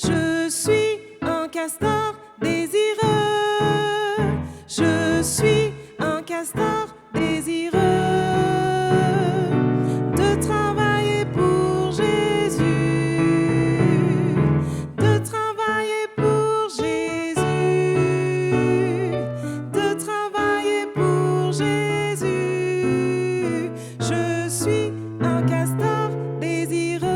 Je suis un castor désireux. Je suis un castor désireux de travailler pour Jésus, de travailler pour Jésus, de travailler pour Jésus. Je suis un castor désireux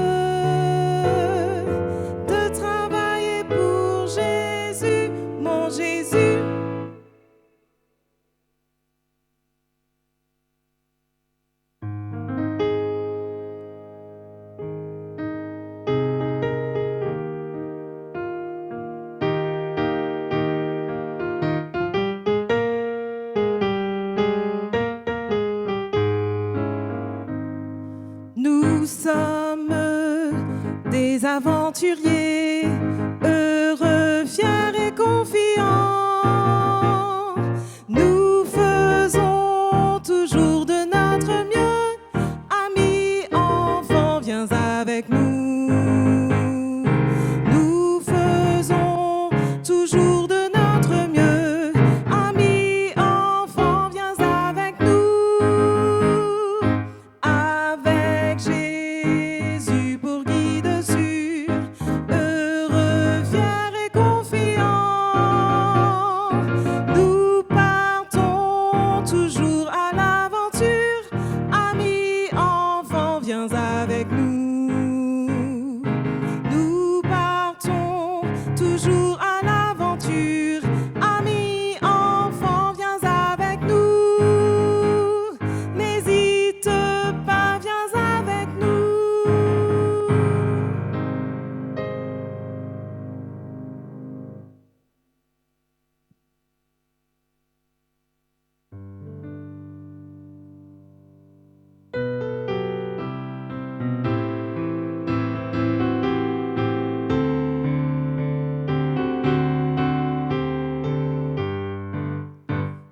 de travailler pour Jésus, mon Jésus. Nous sommes des aventuriers, heureux, fiers et confiants. Nous faisons toujours de notre mieux. Amis, enfants, viens avec nous. Nous faisons toujours de notre mieux. Amis, enfants, viens avec nous. Avec Jésus pour guide sûr, heureux, fiers et confiants. Nous partons toujours à l'aventure. Amis, enfants, viens avec nous. Nous partons toujours à l'aventure. Amis, enfants, viens avec nous. N'hésite pas, viens avec nous.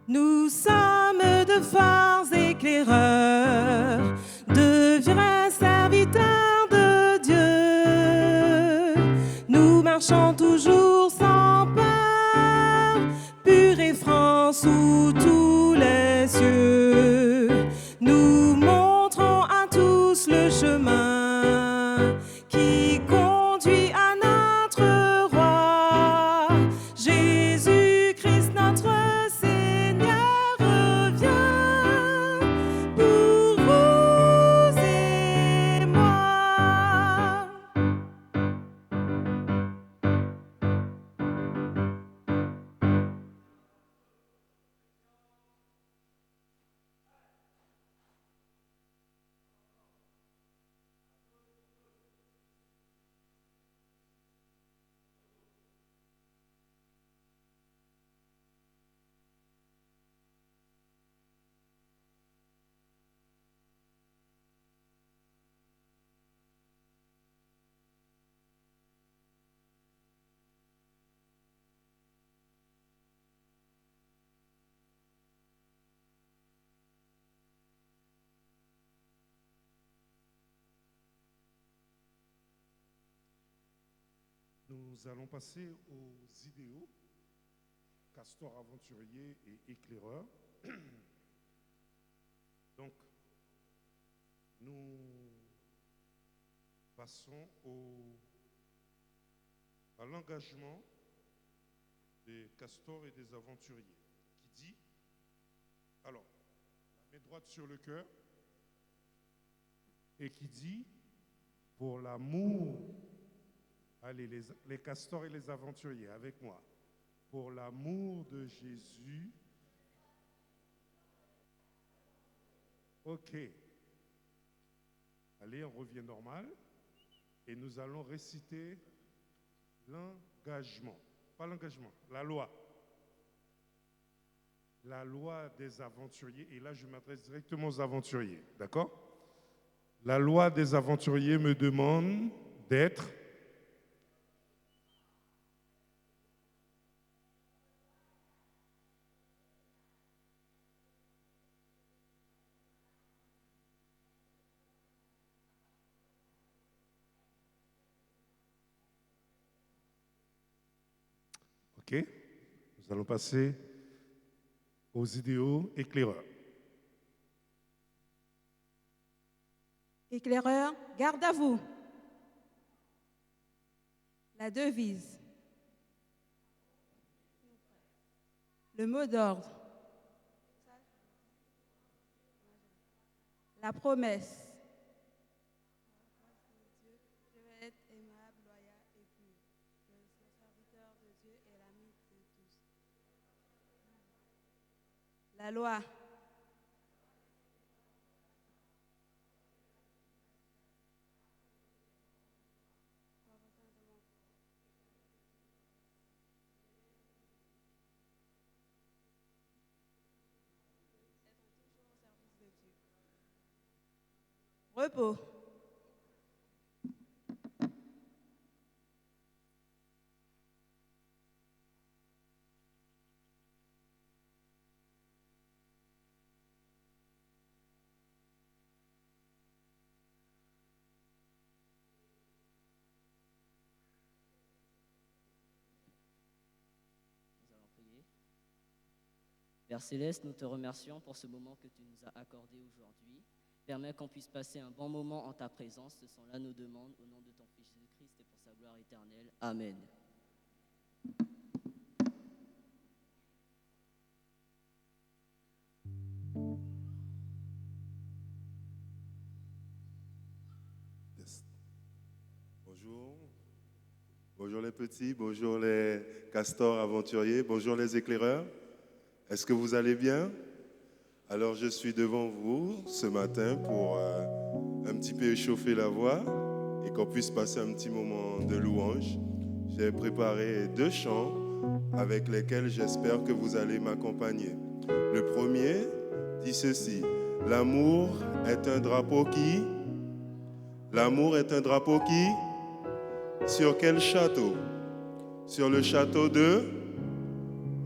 Nous sommes de forts éclaireurs, de vrais serviteurs de Dieu. Nous marchons toujours sans peur, purs et francs sous tous les cieux. Nous montrons à tous le chemin qui conduit à notre roi. Jésus-Christ, notre Seigneur, revient pour vous et moi. Nous allons passer aux idéaux, castor aventurier et éclaireur. Donc, nous passons à l'engagement des castors et des aventuriers, qui dit, alors, la main droite sur le cœur, et qui dit, pour l'amour, allez, les castors et les aventuriers, avec moi, pour l'amour de Jésus. Ok. Allez, on revient normal. Et nous allons réciter l'engagement. Pas l'engagement, la loi. La loi des aventuriers. Et là, je m'adresse directement aux aventuriers. D'accord? La loi des aventuriers me demande d'être OK? Nous allons passer aux idéaux éclaireurs. Éclaireur, garde à vous. La devise. Le mot d'ordre. La promesse. Je vais être aimable, loyal et pur. Je suis le serviteur de Dieu et l'ami de tous. La loi. Repos. Nous allons prier. Père Céleste, nous te remercions pour ce moment que tu nous as accordé aujourd'hui. Permets qu'on puisse passer un bon moment en ta présence. Ce sont là nos demandes au nom de ton Fils Jésus-Christ et pour sa gloire éternelle. Amen. Yes. Bonjour. Bonjour les petits, bonjour les castors aventuriers, bonjour les éclaireurs. Est-ce que vous allez bien? Alors je suis devant vous ce matin pour un petit peu échauffer la voix et qu'on puisse passer un petit moment de louange. J'ai préparé 2 chants avec lesquels j'espère que vous allez m'accompagner. Le premier dit ceci: l'amour est un drapeau qui... L'amour est un drapeau qui... Sur quel château? Sur le château de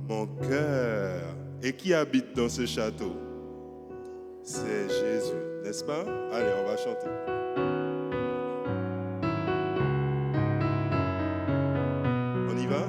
mon cœur. Et qui habite dans ce château? C'est Jésus, n'est-ce pas? Allez, on va chanter. On y va?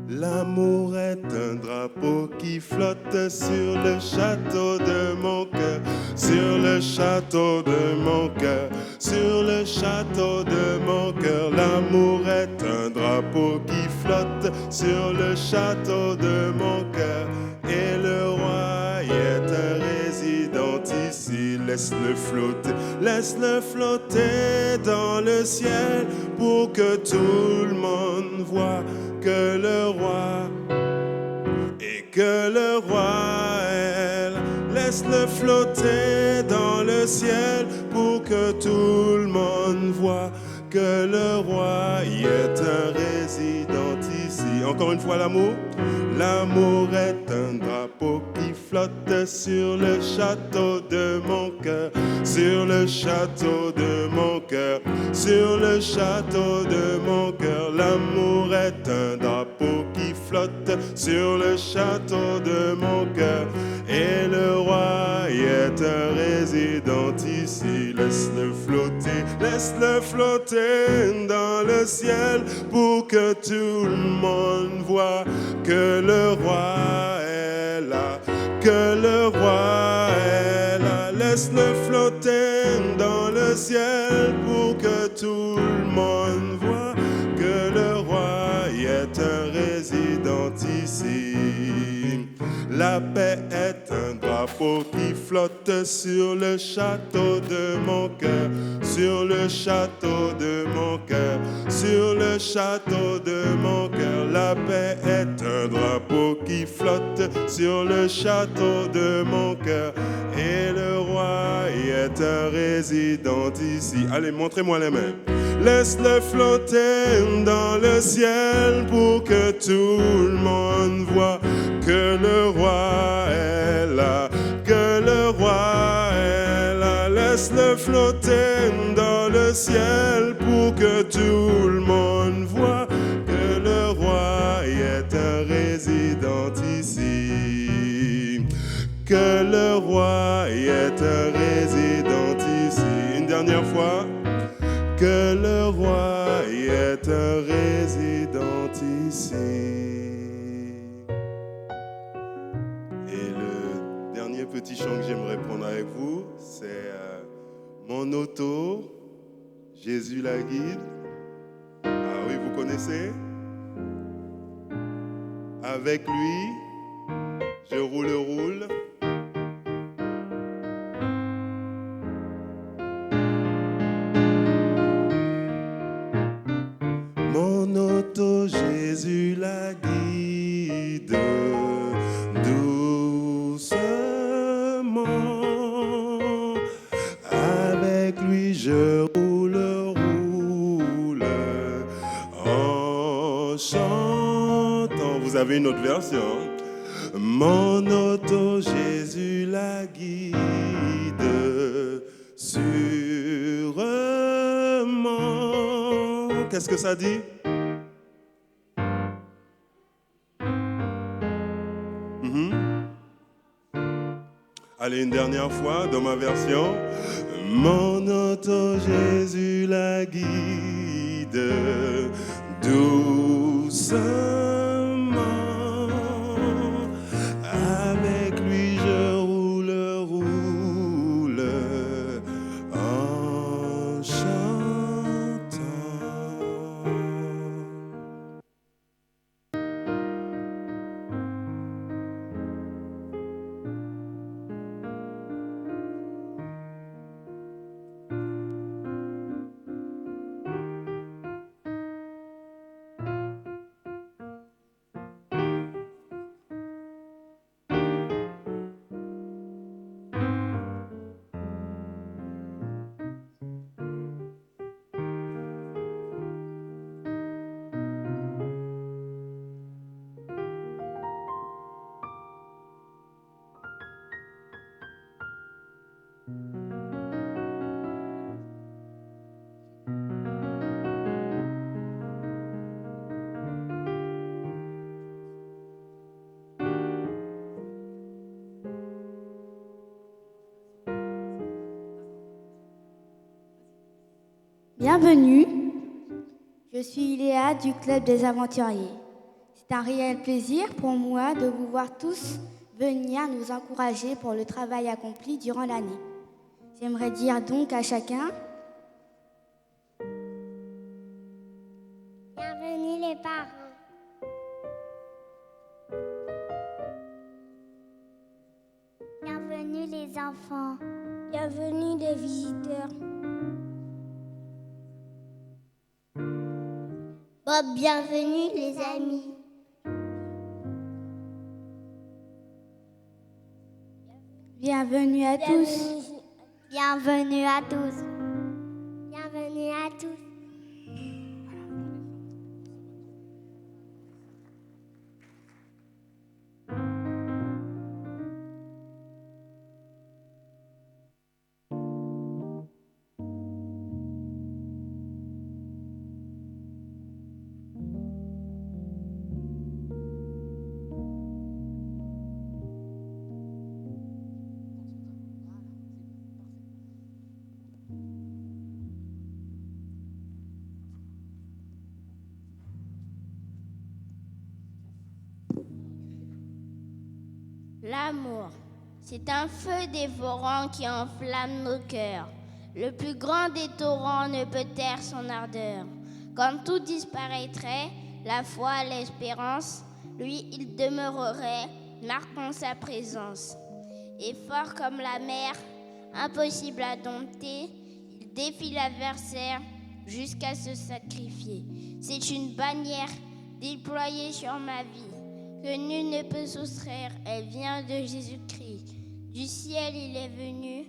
L'amour est un drapeau qui flotte sur le château de mon cœur, sur le château de mon cœur, sur le château de mon cœur. L'amour est un drapeau qui flotte sur le château de mon cœur. Et le roi y est un résident ici. Laisse-le flotter dans le ciel pour que tout le monde voit que le roi et que le roi elle. Laisse-le flotter dans le ciel pour que tout le monde voit que le roi y est un résident ici. Encore une fois, l'amour. L'amour est un drapeau qui flotte sur le château de mon cœur, sur le château de mon cœur, sur le château de mon cœur. L'amour est un drapeau qui flotte sur le château de mon cœur. Et le roi y est un résident ici. Laisse-le flotter dans le ciel pour que tout le monde voit que le roi est là, que le roi est là. Laisse-le flotter dans le ciel pour que tout le monde voit que le roi y est un résident ici. La paix est un drapeau qui flotte sur le château de mon cœur, sur le château de mon cœur, sur le château de mon cœur. La paix est un drapeau qui flotte sur le château de mon cœur. Et le roi y est un résident ici. Allez, montrez-moi les mains. Laisse-le flotter dans le ciel pour que tout le monde voit que le roi est là, que le roi est là. Laisse-le flotter dans le ciel pour que tout le monde voit que le roi y est un résident ici. Que le roi y est un résident ici. Une dernière fois. Que le roi y est un résident ici. dernier petit chant que j'aimerais prendre avec vous, c'est Mon auto, Jésus la guide. Ah oui, vous connaissez? Avec lui, je roule. Mon auto, Jésus la guide, doucement. Avec lui, je roule en chantant. Vous avez une autre version. Mon auto, Jésus la guide, sûrement. Qu'est-ce que ça dit? Allez, une dernière fois dans ma version. Mon auto, Jésus la guide, doucement. Avec lui, je roule en chantant. Bienvenue, je suis Léa du Club des Aventuriers. C'est un réel plaisir pour moi de vous voir tous venir nous encourager pour le travail accompli durant l'année. J'aimerais dire donc à chacun: bienvenue les parents. Bienvenue les enfants. Bienvenue les visiteurs. Bob, bienvenue les amis. bienvenue à tous. Bienvenue à tous. Bienvenue à tous. L'amour, c'est un feu dévorant qui enflamme nos cœurs. Le plus grand des torrents ne peut taire son ardeur. Quand tout disparaîtrait, la foi, l'espérance, lui, il demeurerait, marquant sa présence. Et fort comme la mer, impossible à dompter, il défie l'adversaire jusqu'à se sacrifier. C'est une bannière déployée sur ma vie que nul ne peut soustraire, elle vient de Jésus-Christ. Du ciel il est venu,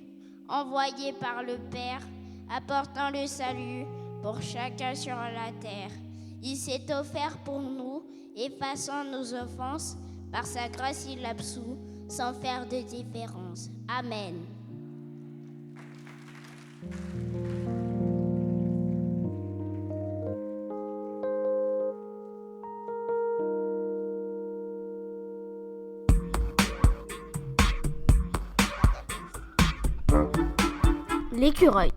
envoyé par le Père, apportant le salut pour chacun sur la terre. Il s'est offert pour nous, effaçant nos offenses, par sa grâce il absout, sans faire de différence. Amen. L'écureuil.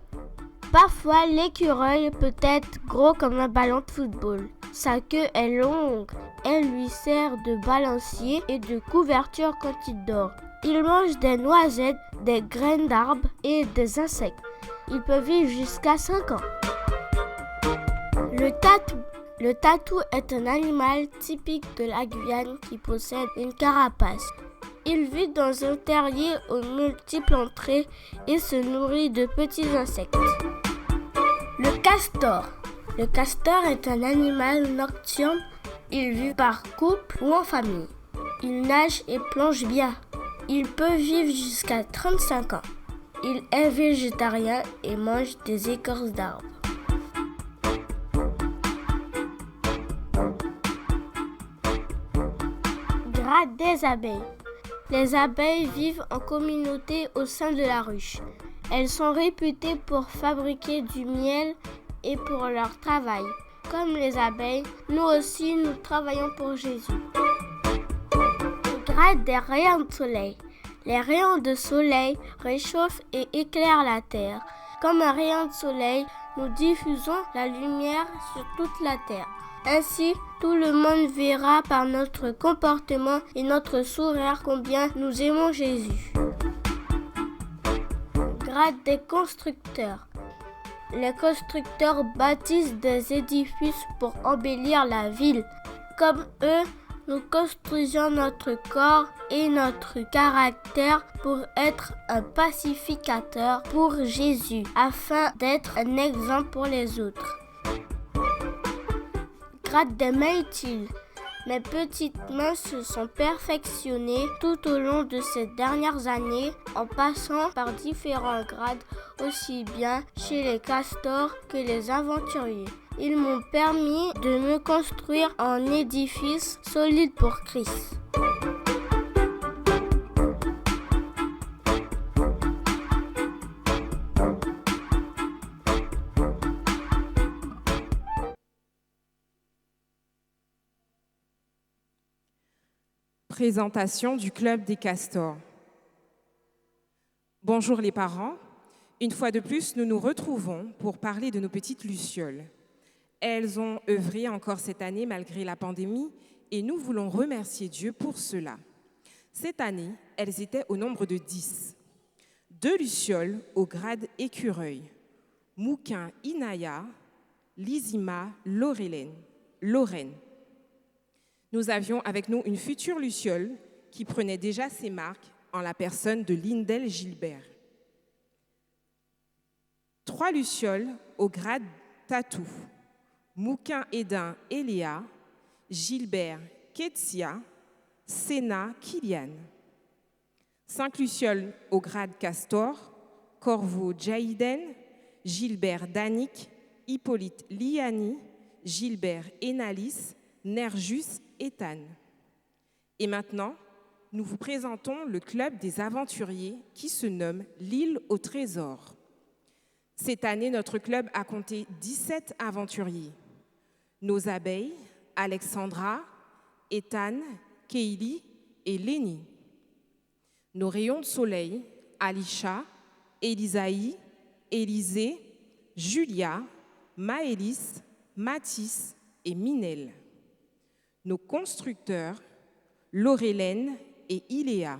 Parfois, l'écureuil peut être gros comme un ballon de football. Sa queue est longue. Elle lui sert de balancier et de couverture quand il dort. Ils mangent des noisettes, des graines d'arbres et des insectes. Ils peuvent vivre jusqu'à 5 ans. Le tatou est un animal typique de la Guyane qui possède une carapace. Il vit dans un terrier aux multiples entrées et se nourrit de petits insectes. Le castor. Le castor est un animal nocturne. Il vit par couple ou en famille. Il nage et plonge bien. Il peut vivre jusqu'à 35 ans. Il est végétarien et mange des écorces d'arbres. Grade des abeilles. Les abeilles vivent en communauté au sein de la ruche. Elles sont réputées pour fabriquer du miel et pour leur travail. Comme les abeilles, nous aussi nous travaillons pour Jésus. Grade des rayons de soleil. Les rayons de soleil réchauffent et éclairent la terre. Comme un rayon de soleil, nous diffusons la lumière sur toute la terre. Ainsi, tout le monde verra par notre comportement et notre sourire combien nous aimons Jésus. Grade des constructeurs. Les constructeurs bâtissent des édifices pour embellir la ville. Comme eux, nous construisons notre corps et notre caractère pour être un pacificateur pour Jésus, afin d'être un exemple pour les autres. Grade des mains utiles. Mes petites mains se sont perfectionnées tout au long de ces dernières années en passant par différents grades aussi bien chez les castors que les aventuriers. Ils m'ont permis de me construire en édifice solide pour Christ. Présentation du Club des Castors. Bonjour les parents. Une fois de plus, nous nous retrouvons pour parler de nos petites lucioles. Elles ont œuvré encore cette année malgré la pandémie et nous voulons remercier Dieu pour cela. Cette année, elles étaient au nombre de 10. 2 lucioles au grade écureuil. Mouquin Inaya, Lizima Lorraine. Nous avions avec nous une future luciole qui prenait déjà ses marques en la personne de Lindel Gilbert. 3 lucioles au grade tatou. Mouquin Edin Eléa, Gilbert Ketsia, Sénat Kylian. 5 lucioles au grade castor. Corvo Jaïden, Gilbert Danik, Hippolyte Liani, Gilbert Enalis, Nerjus Ethan. Et maintenant, nous vous présentons le club des aventuriers qui se nomme l'île au trésor. Cette année, notre club a compté 17 aventuriers. Nos abeilles, Alexandra, Ethan, Keili et Lénie. Nos rayons de soleil, Alisha, Elisaïe, Élisée, Julia, Maëlys, Mathis et Minel. Nos constructeurs, Laurélène et Iléa.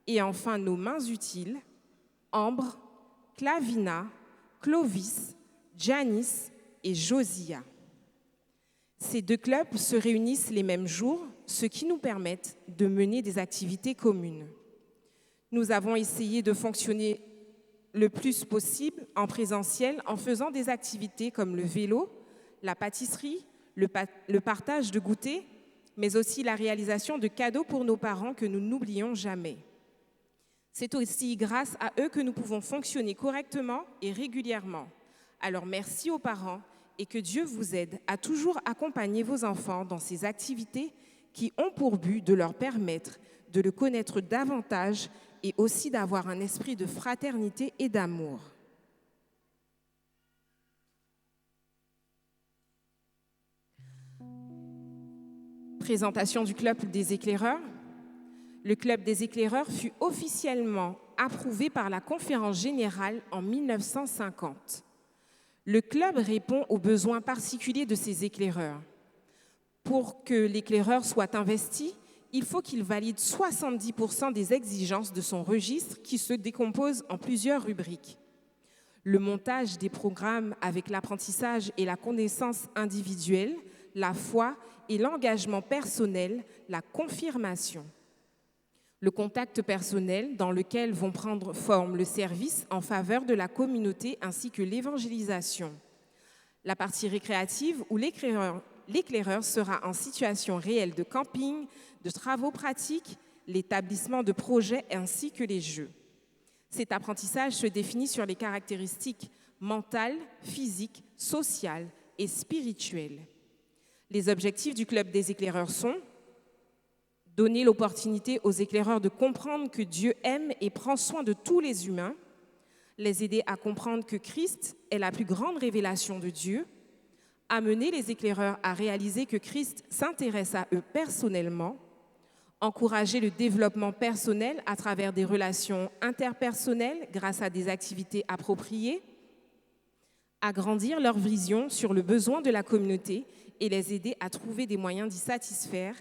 Et enfin nos mains utiles, Ambre, Clavina, Clovis, Janice et Josia. Ces 2 clubs se réunissent les mêmes jours, ce qui nous permet de mener des activités communes. Nous avons essayé de fonctionner le plus possible en présentiel en faisant des activités comme le vélo, la pâtisserie, le partage de goûter, mais aussi la réalisation de cadeaux pour nos parents que nous n'oublions jamais. C'est aussi grâce à eux que nous pouvons fonctionner correctement et régulièrement. Alors merci aux parents et que Dieu vous aide à toujours accompagner vos enfants dans ces activités qui ont pour but de leur permettre de le connaître davantage et aussi d'avoir un esprit de fraternité et d'amour. Présentation du club des éclaireurs. Le club des éclaireurs fut officiellement approuvé par la Conférence générale en 1950. Le club répond aux besoins particuliers de ces éclaireurs. Pour que l'éclaireur soit investi, il faut qu'il valide 70% des exigences de son registre qui se décompose en plusieurs rubriques. Le montage des programmes avec l'apprentissage et la connaissance individuelle, la foi et l'engagement personnel, la confirmation. Le contact personnel dans lequel vont prendre forme le service en faveur de la communauté ainsi que l'évangélisation. La partie récréative où l'éclaireur sera en situation réelle de camping, de travaux pratiques, l'établissement de projets ainsi que les jeux. Cet apprentissage se définit sur les caractéristiques mentales, physiques, sociales et spirituelles. Les objectifs du Club des éclaireurs sont donner l'opportunité aux éclaireurs de comprendre que Dieu aime et prend soin de tous les humains, les aider à comprendre que Christ est la plus grande révélation de Dieu, amener les éclaireurs à réaliser que Christ s'intéresse à eux personnellement, encourager le développement personnel à travers des relations interpersonnelles grâce à des activités appropriées, agrandir leur vision sur le besoin de la communauté et les aider à trouver des moyens d'y satisfaire,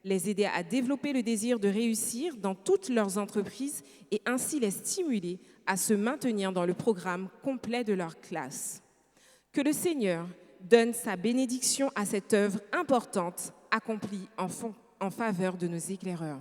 les aider à développer le désir de réussir dans toutes leurs entreprises et ainsi les stimuler à se maintenir dans le programme complet de leur classe. Que le Seigneur donne sa bénédiction à cette œuvre importante accomplie en faveur de nos éclaireurs.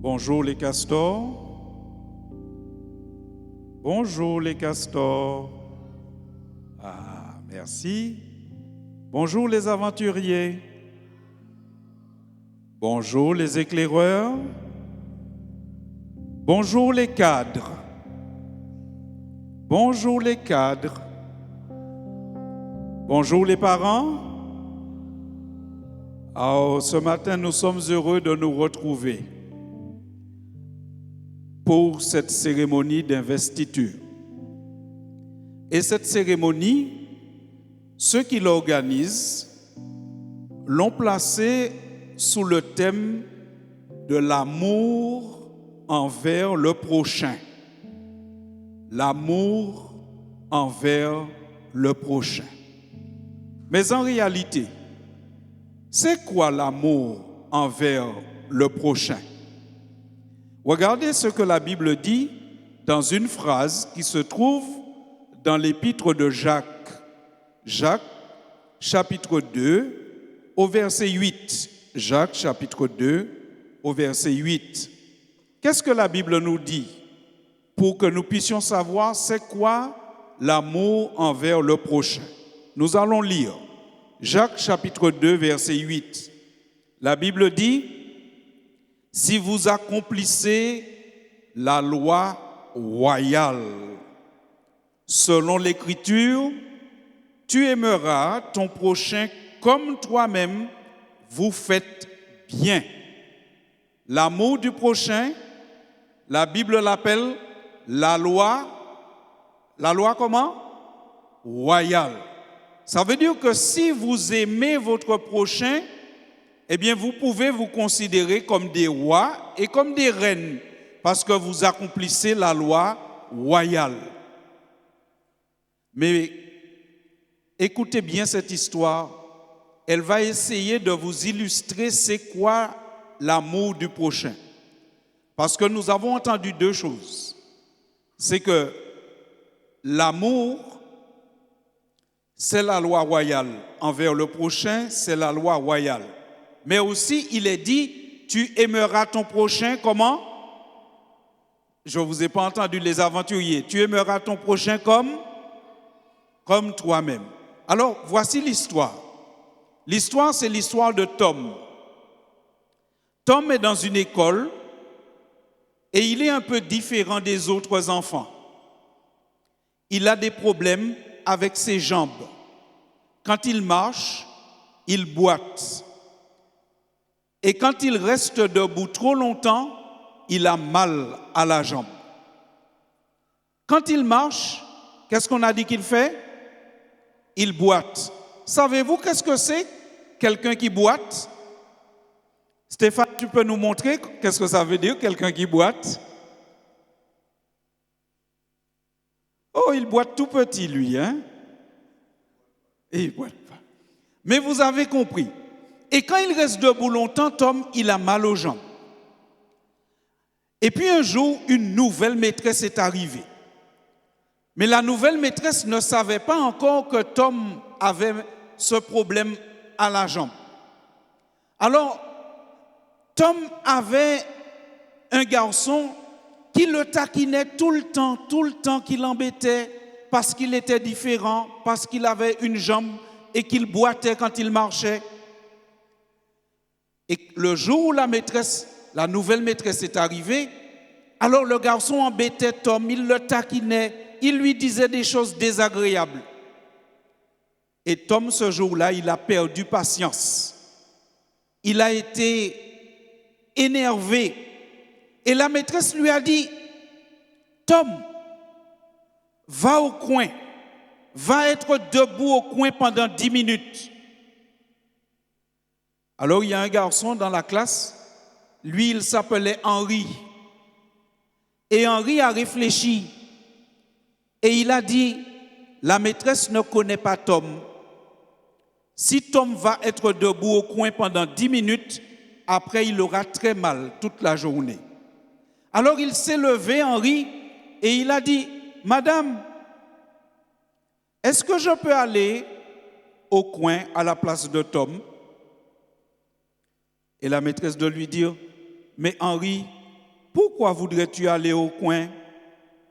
Bonjour les castors. Bonjour les castors. Ah, merci. Bonjour les aventuriers. Bonjour les éclaireurs. Bonjour les cadres. Bonjour les cadres. Bonjour les parents. Alors, ce matin, nous sommes heureux de nous retrouver pour cette cérémonie d'investiture. Et cette cérémonie, ceux qui l'organisent l'ont placée sous le thème de l'amour envers le prochain. L'amour envers le prochain. Mais en réalité, c'est quoi l'amour envers le prochain? Regardez ce que la Bible dit dans une phrase qui se trouve dans l'épître de Jacques. Jacques, chapitre 2, au verset 8. Jacques, chapitre 2, au verset 8. Qu'est-ce que la Bible nous dit pour que nous puissions savoir c'est quoi l'amour envers le prochain? Nous allons lire Jacques, chapitre 2, verset 8. La Bible dit: si vous accomplissez la loi royale, selon l'Écriture, tu aimeras ton prochain comme toi-même, vous faites bien. L'amour du prochain, la Bible l'appelle la loi comment? Royale. Ça veut dire que si vous aimez votre prochain, eh bien, vous pouvez vous considérer comme des rois et comme des reines parce que vous accomplissez la loi royale. Mais écoutez bien cette histoire. Elle va essayer de vous illustrer c'est quoi l'amour du prochain. Parce que nous avons entendu deux choses. C'est que l'amour, c'est la loi royale. Envers le prochain, c'est la loi royale. Mais aussi, il est dit, tu aimeras ton prochain comment? Je ne vous ai pas entendu les aventuriers. Tu aimeras ton prochain comme toi-même. Alors, voici l'histoire. L'histoire, c'est l'histoire de Tom. Tom est dans une école et il est un peu différent des autres enfants. Il a des problèmes avec ses jambes. Quand il marche, il boite. Et quand il reste debout trop longtemps, il a mal à la jambe. Quand il marche, qu'est-ce qu'on a dit qu'il fait? Il boite. Savez-vous qu'est-ce que c'est, quelqu'un qui boite? Stéphane, tu peux nous montrer qu'est-ce que ça veut dire, quelqu'un qui boite? Oh, il boite tout petit, lui, hein? Et il boite pas. Mais vous avez compris. Et quand il reste debout longtemps, Tom, il a mal aux jambes. Et puis un jour, une nouvelle maîtresse est arrivée. Mais la nouvelle maîtresse ne savait pas encore que Tom avait ce problème à la jambe. Alors, Tom avait un garçon qui le taquinait tout le temps, qui l'embêtait parce qu'il était différent, parce qu'il avait une jambe et qu'il boitait quand il marchait. Et le jour où la nouvelle maîtresse est arrivée, alors le garçon embêtait Tom, il le taquinait, il lui disait des choses désagréables. Et Tom, ce jour-là, il a perdu patience. Il a été énervé. Et la maîtresse lui a dit, Tom, va au coin, va être debout au coin pendant 10 minutes. Alors il y a un garçon dans la classe, lui il s'appelait Henri. Et Henri a réfléchi et il a dit, la maîtresse ne connaît pas Tom. Si Tom va être debout au coin pendant 10 minutes, après il aura très mal toute la journée. Alors il s'est levé, Henri, et il a dit, Madame, est-ce que je peux aller au coin à la place de Tom? Et la maîtresse de lui dire, mais Henri, pourquoi voudrais-tu aller au coin?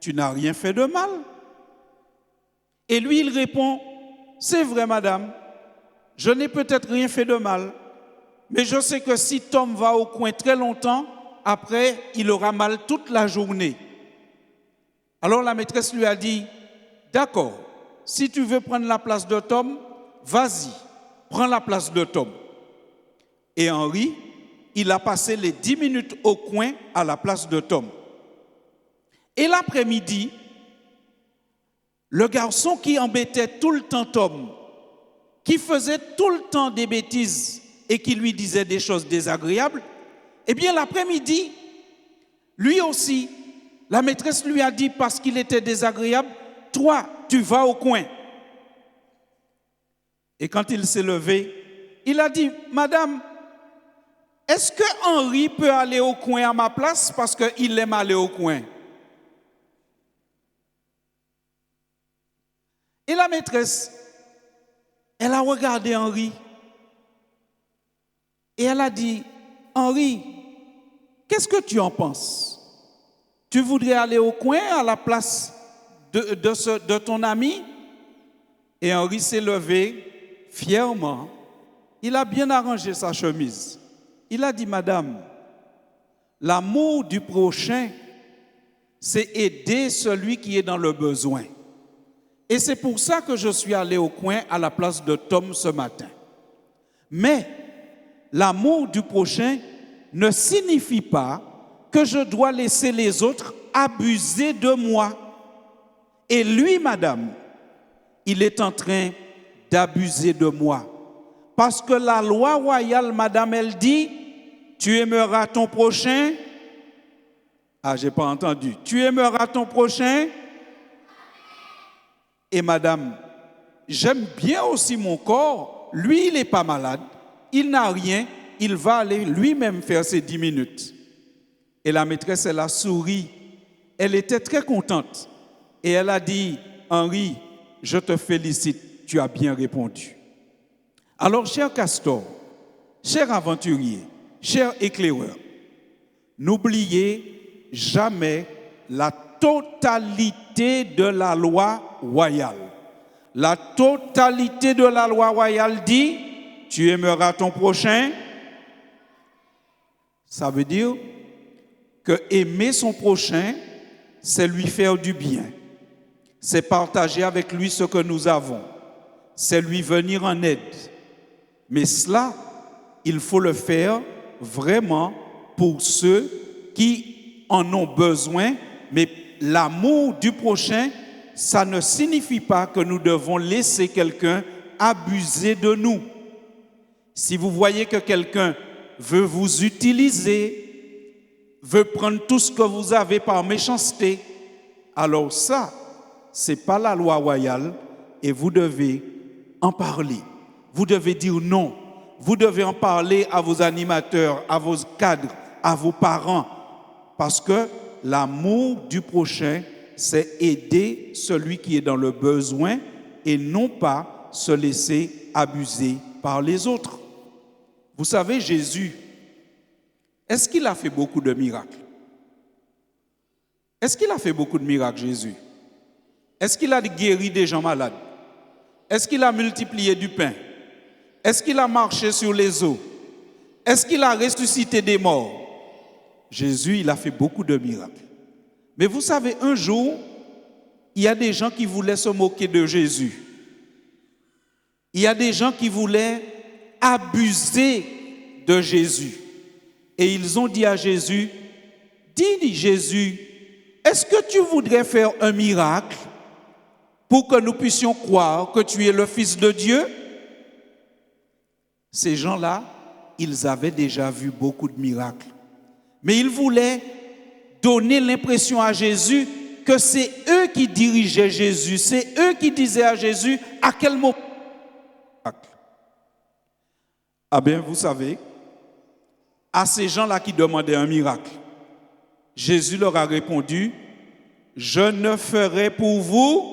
Tu n'as rien fait de mal. Et lui, il répond, c'est vrai, madame, je n'ai peut-être rien fait de mal, mais je sais que si Tom va au coin très longtemps, après, il aura mal toute la journée. Alors la maîtresse lui a dit, d'accord, si tu veux prendre la place de Tom, vas-y, prends la place de Tom. Et Henri, il a passé les 10 minutes au coin à la place de Tom. Et l'après-midi, le garçon qui embêtait tout le temps Tom, qui faisait tout le temps des bêtises et qui lui disait des choses désagréables, eh bien l'après-midi, lui aussi, la maîtresse lui a dit parce qu'il était désagréable, toi, tu vas au coin. Et quand il s'est levé, il a dit, Madame, est-ce que Henri peut aller au coin à ma place parce qu'il aime aller au coin? Et la maîtresse, elle a regardé Henri et elle a dit, Henri, qu'est-ce que tu en penses? Tu voudrais aller au coin à la place de ton ami? Et Henri s'est levé fièrement. Il a bien arrangé sa chemise. Il a dit, Madame, l'amour du prochain, c'est aider celui qui est dans le besoin. Et c'est pour ça que je suis allé au coin à la place de Tom ce matin. Mais l'amour du prochain ne signifie pas que je dois laisser les autres abuser de moi. Et lui, madame, il est en train d'abuser de moi. Parce que la loi royale, madame, elle dit, tu aimeras ton prochain. Ah, j'ai pas entendu. Tu aimeras ton prochain. Et madame, j'aime bien aussi mon corps. Lui, il n'est pas malade. Il n'a rien. Il va aller lui-même faire ses 10 minutes. Et la maîtresse, elle a souri. Elle était très contente. Et elle a dit, Henri, je te félicite, tu as bien répondu. Alors, cher Castor, cher aventurier, cher éclaireur, n'oubliez jamais la totalité de la loi royale. La totalité de la loi royale dit, tu aimeras ton prochain. Ça veut dire que aimer son prochain, c'est lui faire du bien. C'est partager avec lui ce que nous avons. C'est lui venir en aide. Mais cela, il faut le faire vraiment pour ceux qui en ont besoin. Mais l'amour du prochain, ça ne signifie pas que nous devons laisser quelqu'un abuser de nous. Si vous voyez que quelqu'un veut vous utiliser, veut prendre tout ce que vous avez par méchanceté, alors ça, ce n'est pas la loi royale et vous devez en parler. Vous devez dire non. Vous devez en parler à vos animateurs, à vos cadres, à vos parents. Parce que l'amour du prochain, c'est aider celui qui est dans le besoin et non pas se laisser abuser par les autres. Vous savez, Jésus, est-ce qu'il a fait beaucoup de miracles? Est-ce qu'il a fait beaucoup de miracles, Jésus? Est-ce qu'il a guéri des gens malades? Est-ce qu'il a multiplié du pain? Est-ce qu'il a marché sur les eaux? Est-ce qu'il a ressuscité des morts? Jésus, il a fait beaucoup de miracles. Mais vous savez, un jour, il y a des gens qui voulaient se moquer de Jésus. Il y a des gens qui voulaient abuser de Jésus. Et ils ont dit à Jésus, dis Jésus, est-ce que tu voudrais faire un miracle pour que nous puissions croire que tu es le Fils de Dieu? Ces gens-là, ils avaient déjà vu beaucoup de miracles. Mais ils voulaient donner l'impression à Jésus que c'est eux qui dirigeaient Jésus, c'est eux qui disaient à Jésus à quel moment. Ah bien, vous savez, à ces gens-là qui demandaient un miracle, Jésus leur a répondu, je ne ferai pour vous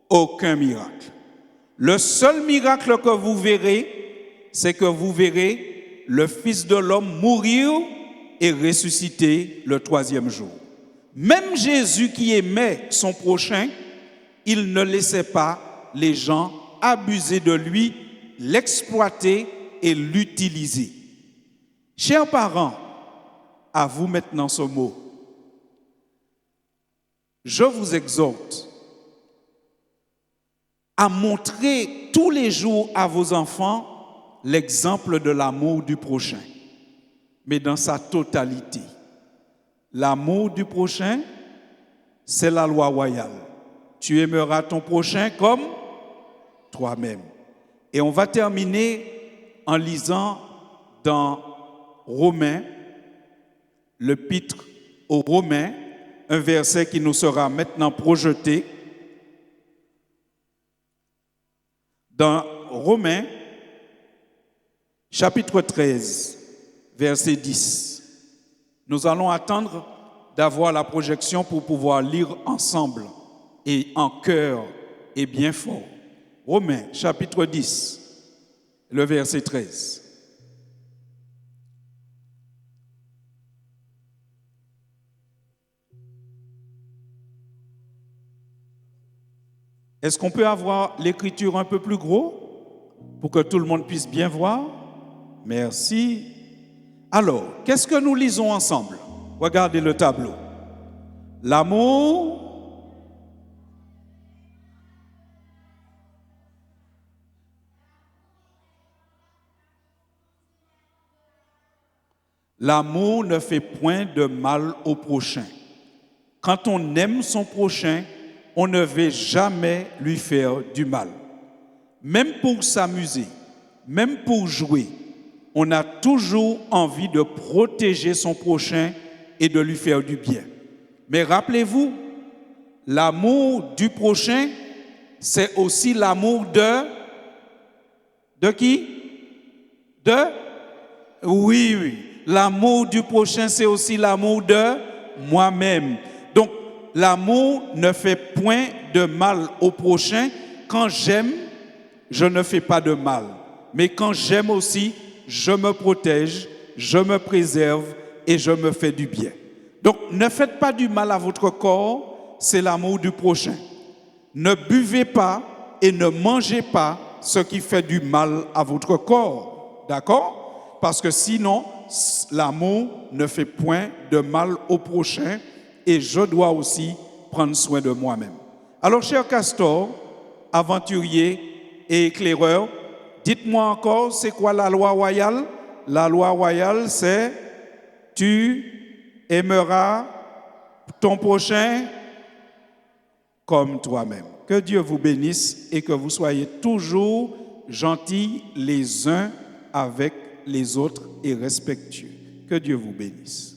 aucun miracle. Le seul miracle que vous verrez, c'est que vous verrez le Fils de l'homme mourir et ressusciter le troisième jour. Même Jésus qui aimait son prochain, il ne laissait pas les gens abuser de lui, l'exploiter et l'utiliser. Chers parents, à vous maintenant ce mot. Je vous exhorte à montrer tous les jours à vos enfants l'exemple de l'amour du prochain, mais dans sa totalité. L'amour du prochain, c'est la loi royale. Tu aimeras ton prochain comme toi-même. Et on va terminer en lisant dans Romains, l'épître aux Romains, un verset qui nous sera maintenant projeté. Dans Romains, chapitre 13, verset 10. Nous allons attendre d'avoir la projection pour pouvoir lire ensemble et en chœur et bien fort. Romains, chapitre 10, le verset 13. Est-ce qu'on peut avoir l'écriture un peu plus gros pour que tout le monde puisse bien voir? Merci. Alors, qu'est-ce que nous lisons ensemble? Regardez le tableau. L'amour ne fait point de mal au prochain. Quand on aime son prochain, on ne veut jamais lui faire du mal. Même pour s'amuser, même pour jouer, on a toujours envie de protéger son prochain et de lui faire du bien. Mais rappelez-vous, l'amour du prochain, c'est aussi l'amour de qui? Oui. L'amour du prochain, c'est aussi l'amour de moi-même. Donc, l'amour ne fait point de mal au prochain. Quand j'aime, je ne fais pas de mal. Mais quand j'aime aussi, je me protège, je me préserve et je me fais du bien. Donc, ne faites pas du mal à votre corps, c'est l'amour du prochain. Ne buvez pas, et ne mangez pas ce qui fait du mal à votre corps. D'accord? Parce que sinon, l'amour ne fait point de mal au prochain et je dois aussi prendre soin de moi-même. Alors, cher Castor, aventurier et éclaireur, dites-moi encore, c'est quoi la loi royale? La loi royale, c'est tu aimeras ton prochain comme toi-même. Que Dieu vous bénisse et que vous soyez toujours gentils les uns avec les autres et respectueux. Que Dieu vous bénisse.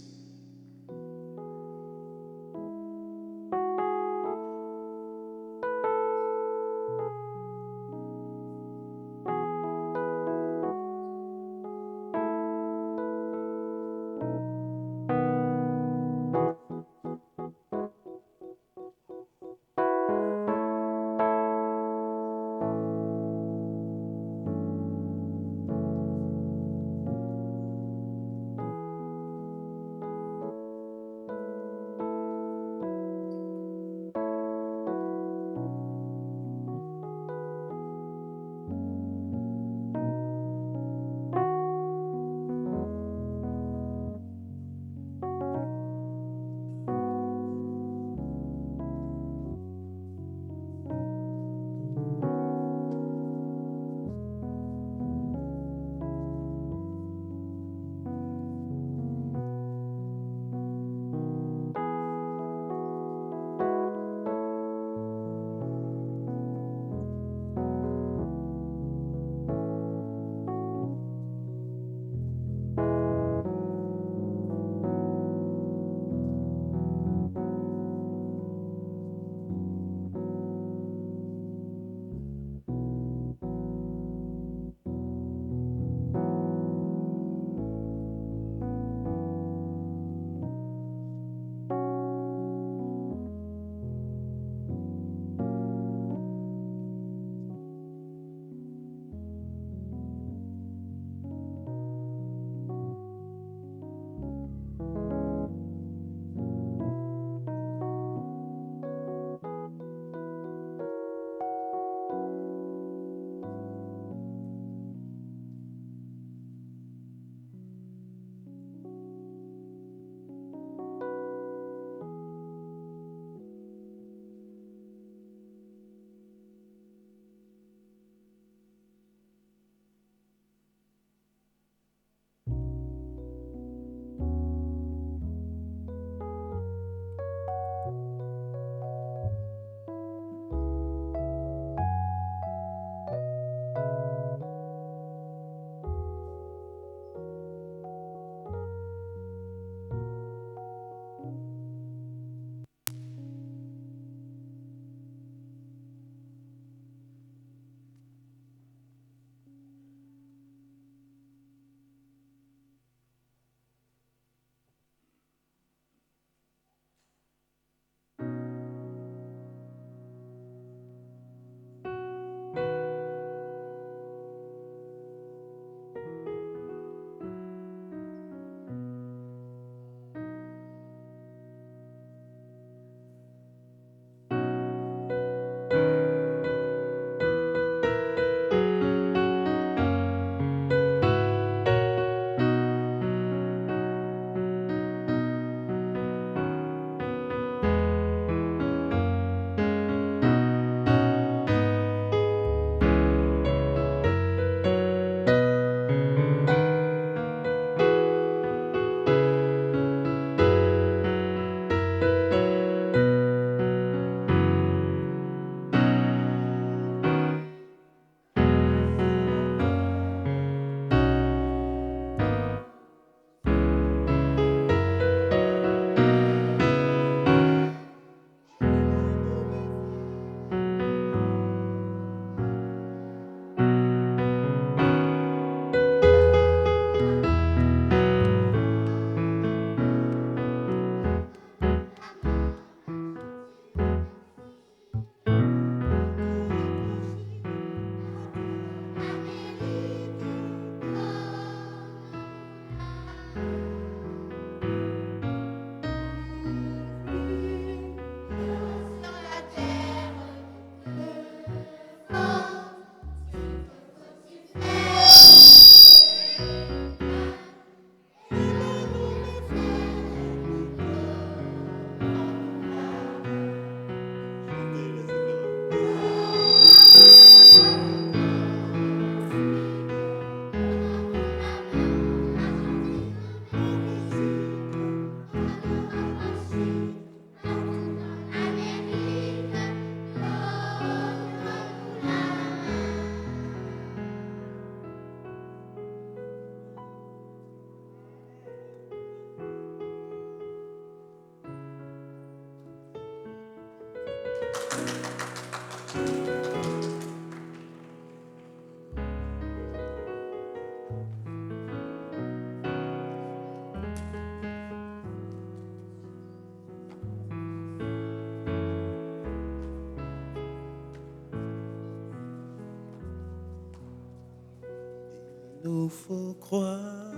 nous faut croire,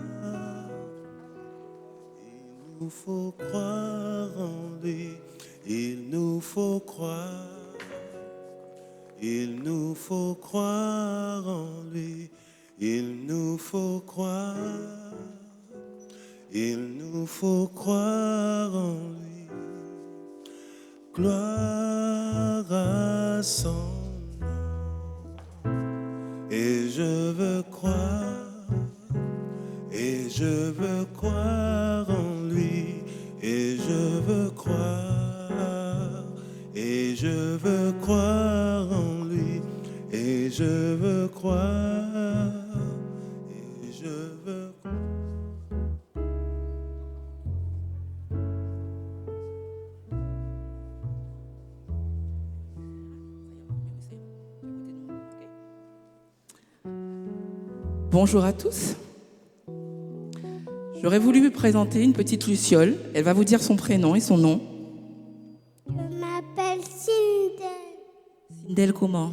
il nous faut croire en lui, il nous faut croire, il nous faut croire en lui, il nous faut croire, il nous faut croire en lui. Gloire à son nom. Et je veux croire, et je veux croire en lui, et je veux croire, et je veux croire en lui, et je veux croire, et je veux croire. Bonjour à tous. J'aurais voulu vous présenter une petite Luciole. Elle va vous dire son prénom et son nom. Je m'appelle Sindel. Sindel comment?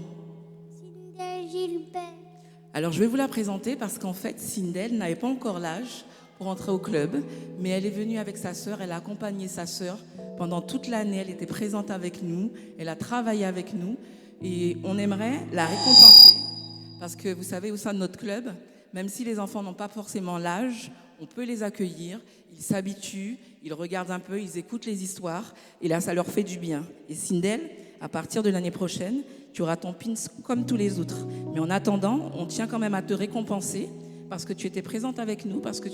Sindel Gilbert. Alors je vais vous la présenter parce qu'en fait, Sindel n'avait pas encore l'âge pour entrer au club, mais elle est venue avec sa sœur, elle a accompagné sa sœur pendant toute l'année, elle était présente avec nous, elle a travaillé avec nous et on aimerait la récompenser parce que vous savez, au sein de notre club, même si les enfants n'ont pas forcément l'âge, on peut les accueillir, ils s'habituent, ils regardent un peu, ils écoutent les histoires et là ça leur fait du bien. Et Sindel, à partir de l'année prochaine, tu auras ton pins comme tous les autres. Mais en attendant, on tient quand même à te récompenser parce que tu étais présente avec nous, parce que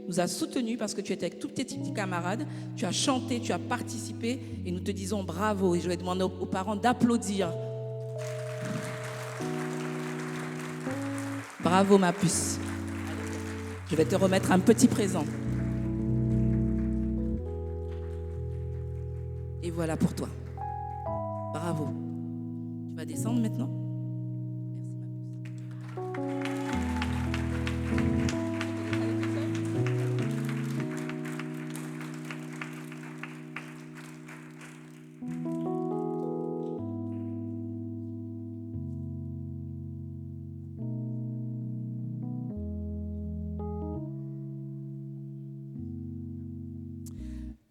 nous as soutenus, parce que tu étais avec tous tes petits camarades, tu as chanté, tu as participé et nous te disons bravo. Et je vais demander aux parents d'applaudir. Bravo ma puce. Je vais te remettre un petit présent. Et voilà pour toi. Bravo. Tu vas descendre maintenant?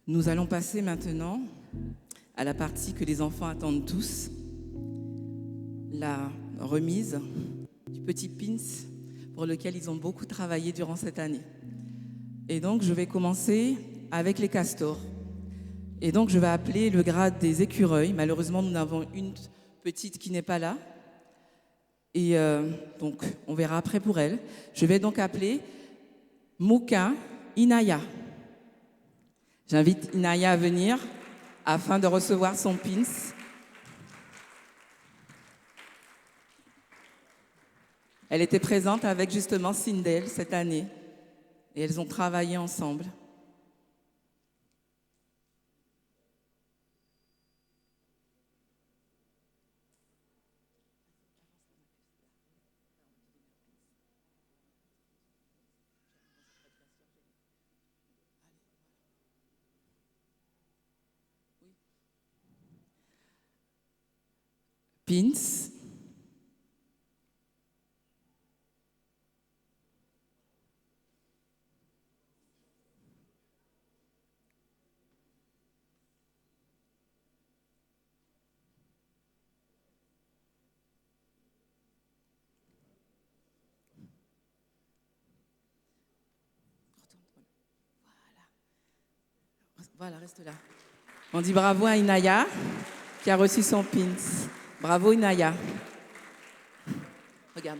Nous allons passer maintenant à la partie que les enfants attendent tous, la remise du petit pins pour lequel ils ont beaucoup travaillé durant cette année. Et donc, je vais commencer avec les castors. Et donc, je vais appeler le grade des écureuils. Malheureusement, nous avons une petite qui n'est pas là. Et donc, on verra après pour elle. Je vais donc appeler Mouka Inaya. J'invite Inaya à venir afin de recevoir son pins. Elle était présente avec justement Sindel cette année et elles ont travaillé ensemble. Pins. Voilà, reste là. On dit bravo à Inaya qui a reçu son pins. Bravo Inaya. Regarde.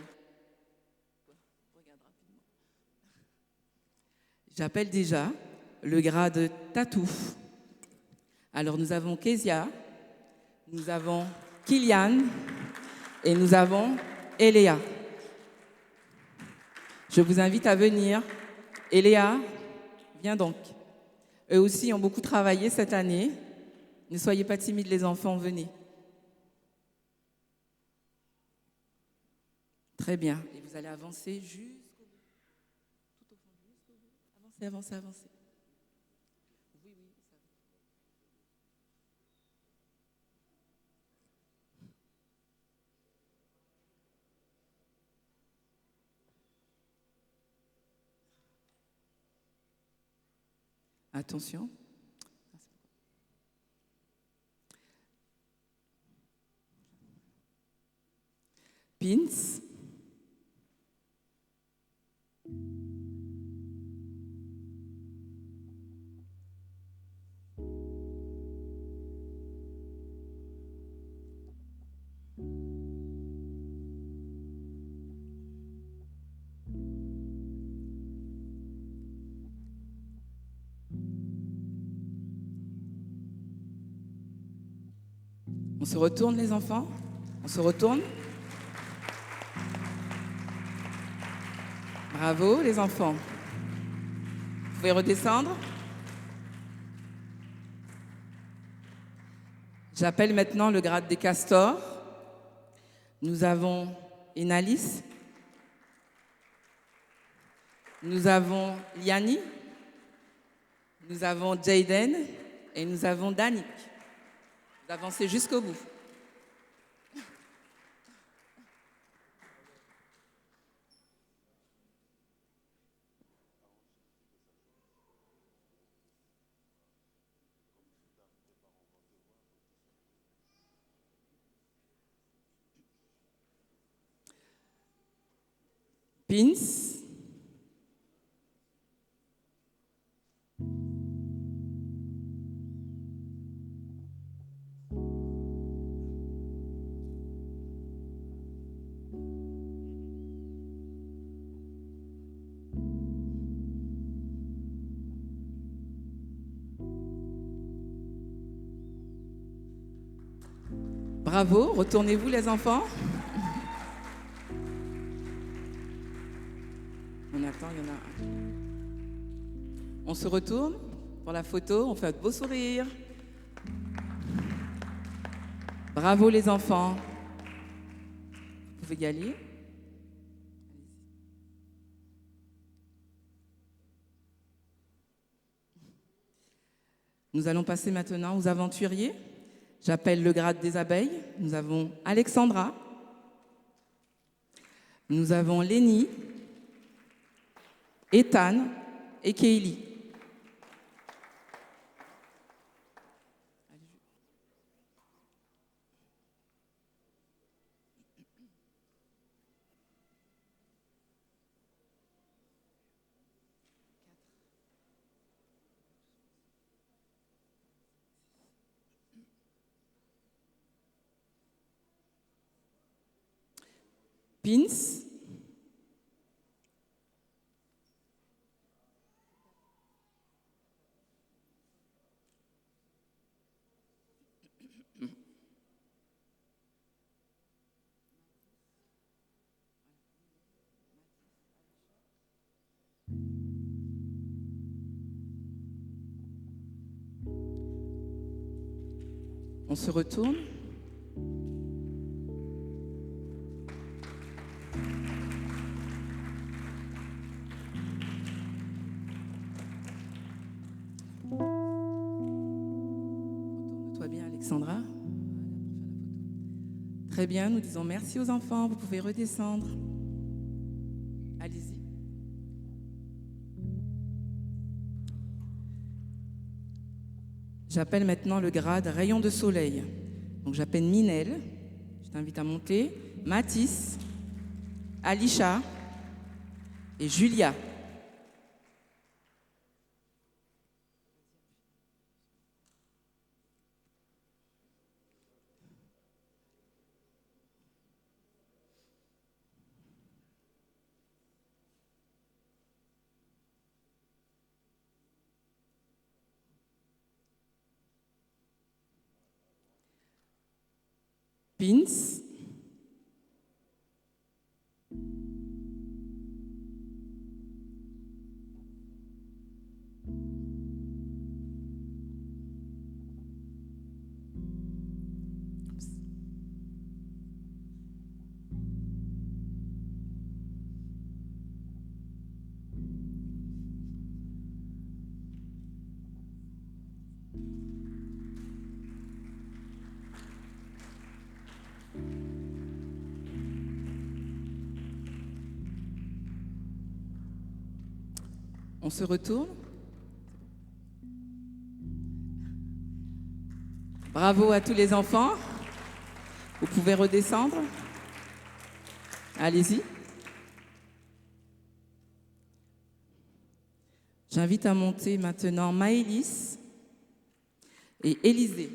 Rapidement. J'appelle déjà le grade Tatouf. Alors nous avons Kezia, nous avons Kylian et nous avons Eléa. Je vous invite à venir. Eléa, viens donc. Eux aussi ont beaucoup travaillé cette année. Ne soyez pas timides les enfants, venez. Très bien. Et vous allez avancer jusqu'au bout. Tout au fond, jusqu'au bout. Avancez, avancez, avancez. Oui, oui, ça va. Attention. Pins. On se retourne les enfants. On se retourne. Bravo les enfants. Vous pouvez redescendre. J'appelle maintenant le grade des castors. Nous avons Enalis. Nous avons Liani. Nous avons Jayden. Et nous avons Danik. Vous avancez jusqu'au bout. Pins. Bravo, retournez-vous les enfants. On attend, il y en a un. On se retourne pour la photo, on fait un beau sourire. Bravo les enfants. Vous pouvez y aller. Nous allons passer maintenant aux aventuriers. J'appelle le grade des abeilles. Nous avons Alexandra. Nous avons Lénie, Ethan et Kaylee. Pins. On se retourne. Retourne-toi bien, Alexandra. Très bien, nous disons merci aux enfants. Vous pouvez redescendre. Allez-y. J'appelle maintenant le grade rayon de soleil. Donc j'appelle Minel, je t'invite à monter, Mathis, Alisha et Julia. Pins. On se retourne. Bravo à tous les enfants. Vous pouvez redescendre. Allez-y. J'invite à monter maintenant Maëlys et Élisée.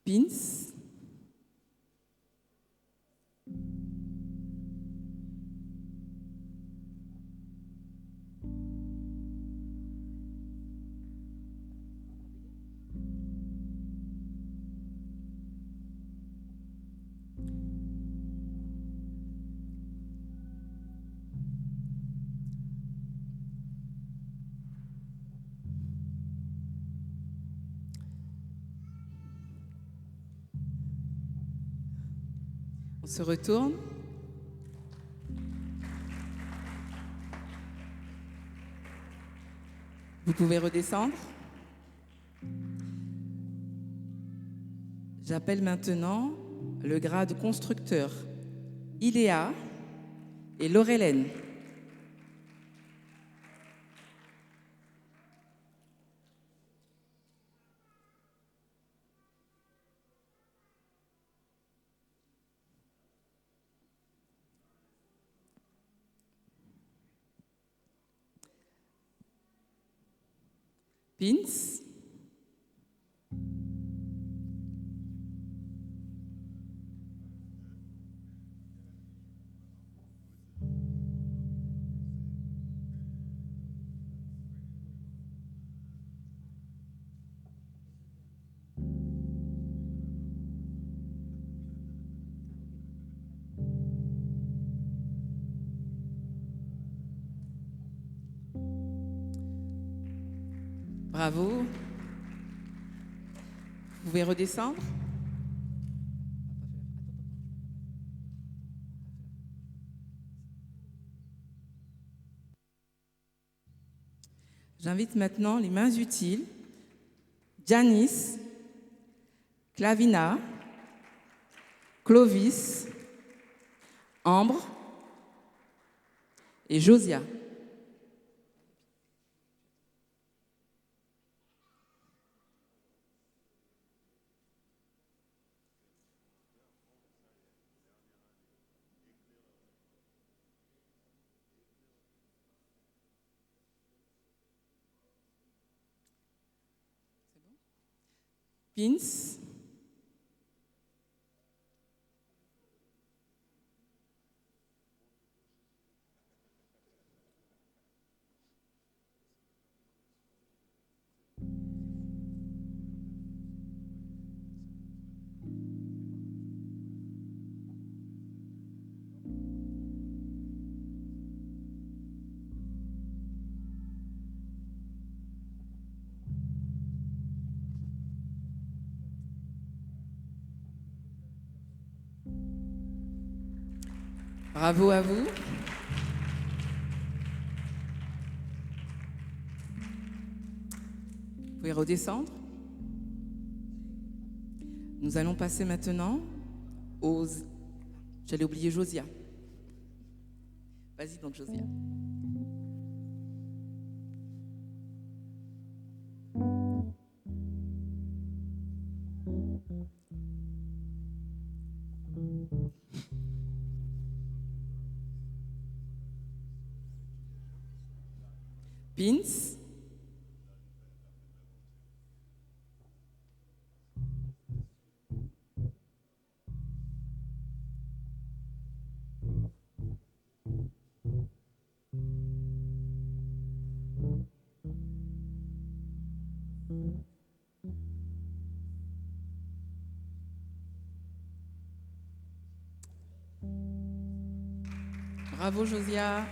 Pins. On se retourne. Vous pouvez redescendre. J'appelle maintenant le grade constructeur Iléa et Laurelène. Pins. Bravo. Vous pouvez redescendre. J'invite maintenant les mains utiles, Janice, Clavina, Clovis, Ambre et Josia. Pins. Bravo à vous. Vous pouvez redescendre. Nous allons passer maintenant aux... J'allais oublier Josia. Vas-y donc Josia. Pins. Bravo Josia.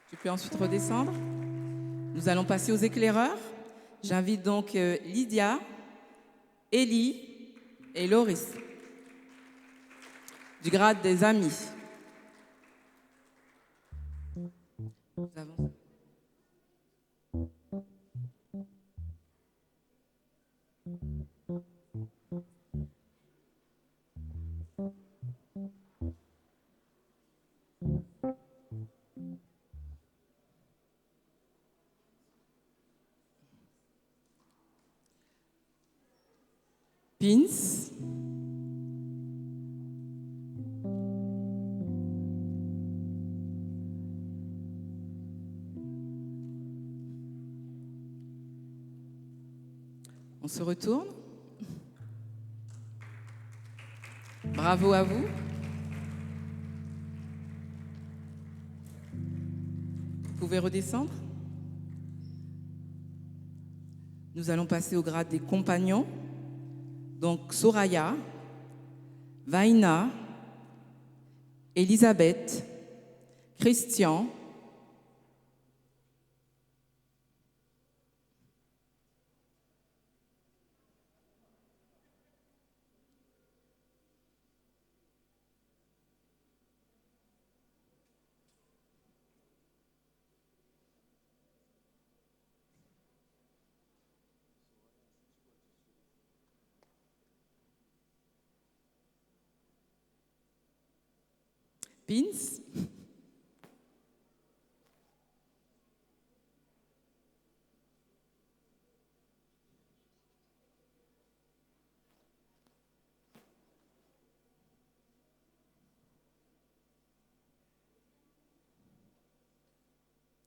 Tu peux ensuite redescendre. Nous allons passer aux éclaireurs. J'invite donc Lydia, Élie et Loris, du grade des amis. Nous avons... Pins. On se retourne. Bravo à vous. Vous pouvez redescendre. Nous allons passer au grade des compagnons. Donc Soraya, Vaina, Elisabeth, Christian, Pins.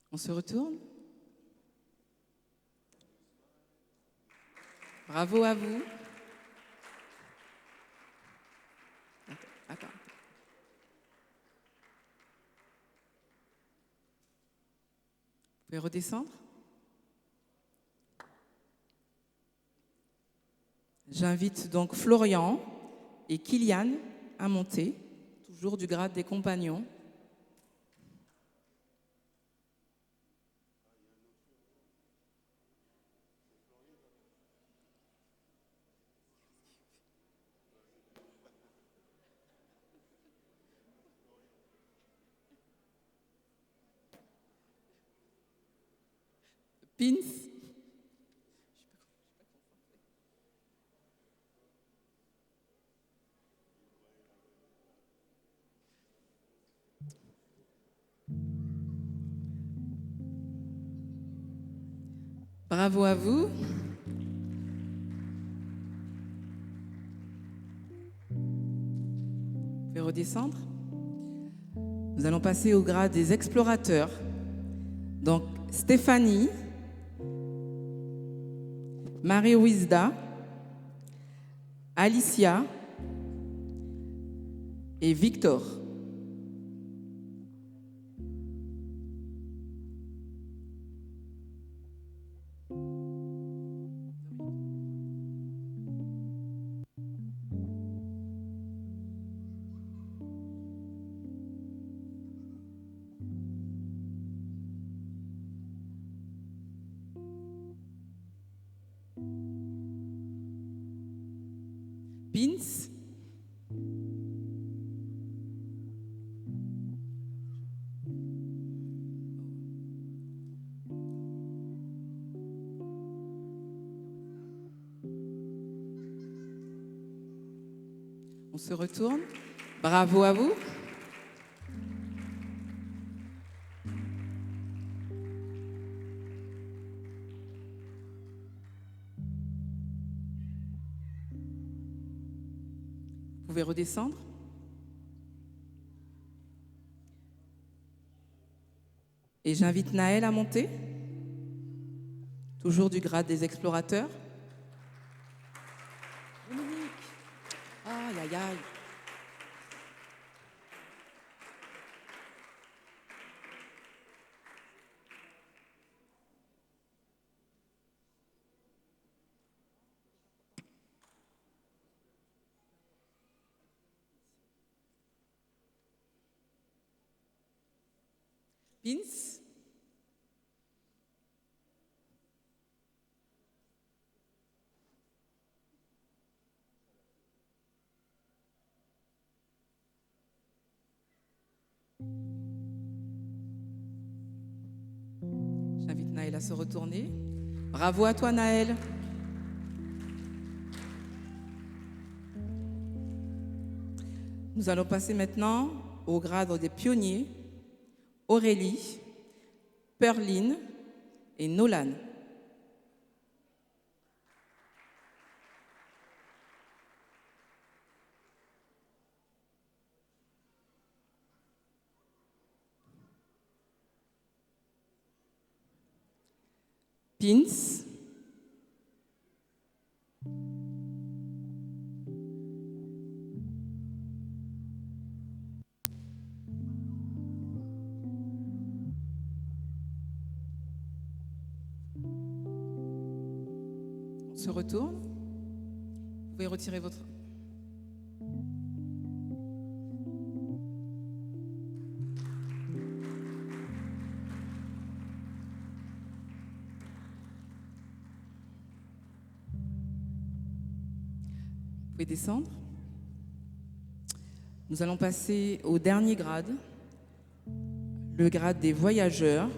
On se retourne. Bravo à vous. Attends. Vous pouvez redescendre. J'invite donc Florian et Kylian à monter, toujours du grade des compagnons. Pins. Bravo à vous. Vous pouvez redescendre. Nous allons passer au grade des explorateurs. Donc Stéphanie, Marie-Wisda, Alicia et Victor. Pins. On se retourne. Bravo à vous. Vous pouvez redescendre. Et j'invite Naël à monter, toujours du grade des explorateurs. Dominique. Aïe, aïe, aïe. Pins. Naël à se retourner. Bravo à toi, Naël. Nous allons passer maintenant au grade des pionniers, Aurélie, Perline et Nolan. Pins, on se retourne. Vous pouvez retirer votre... Vous pouvez descendre. Nous allons passer au dernier grade, le grade des voyageurs,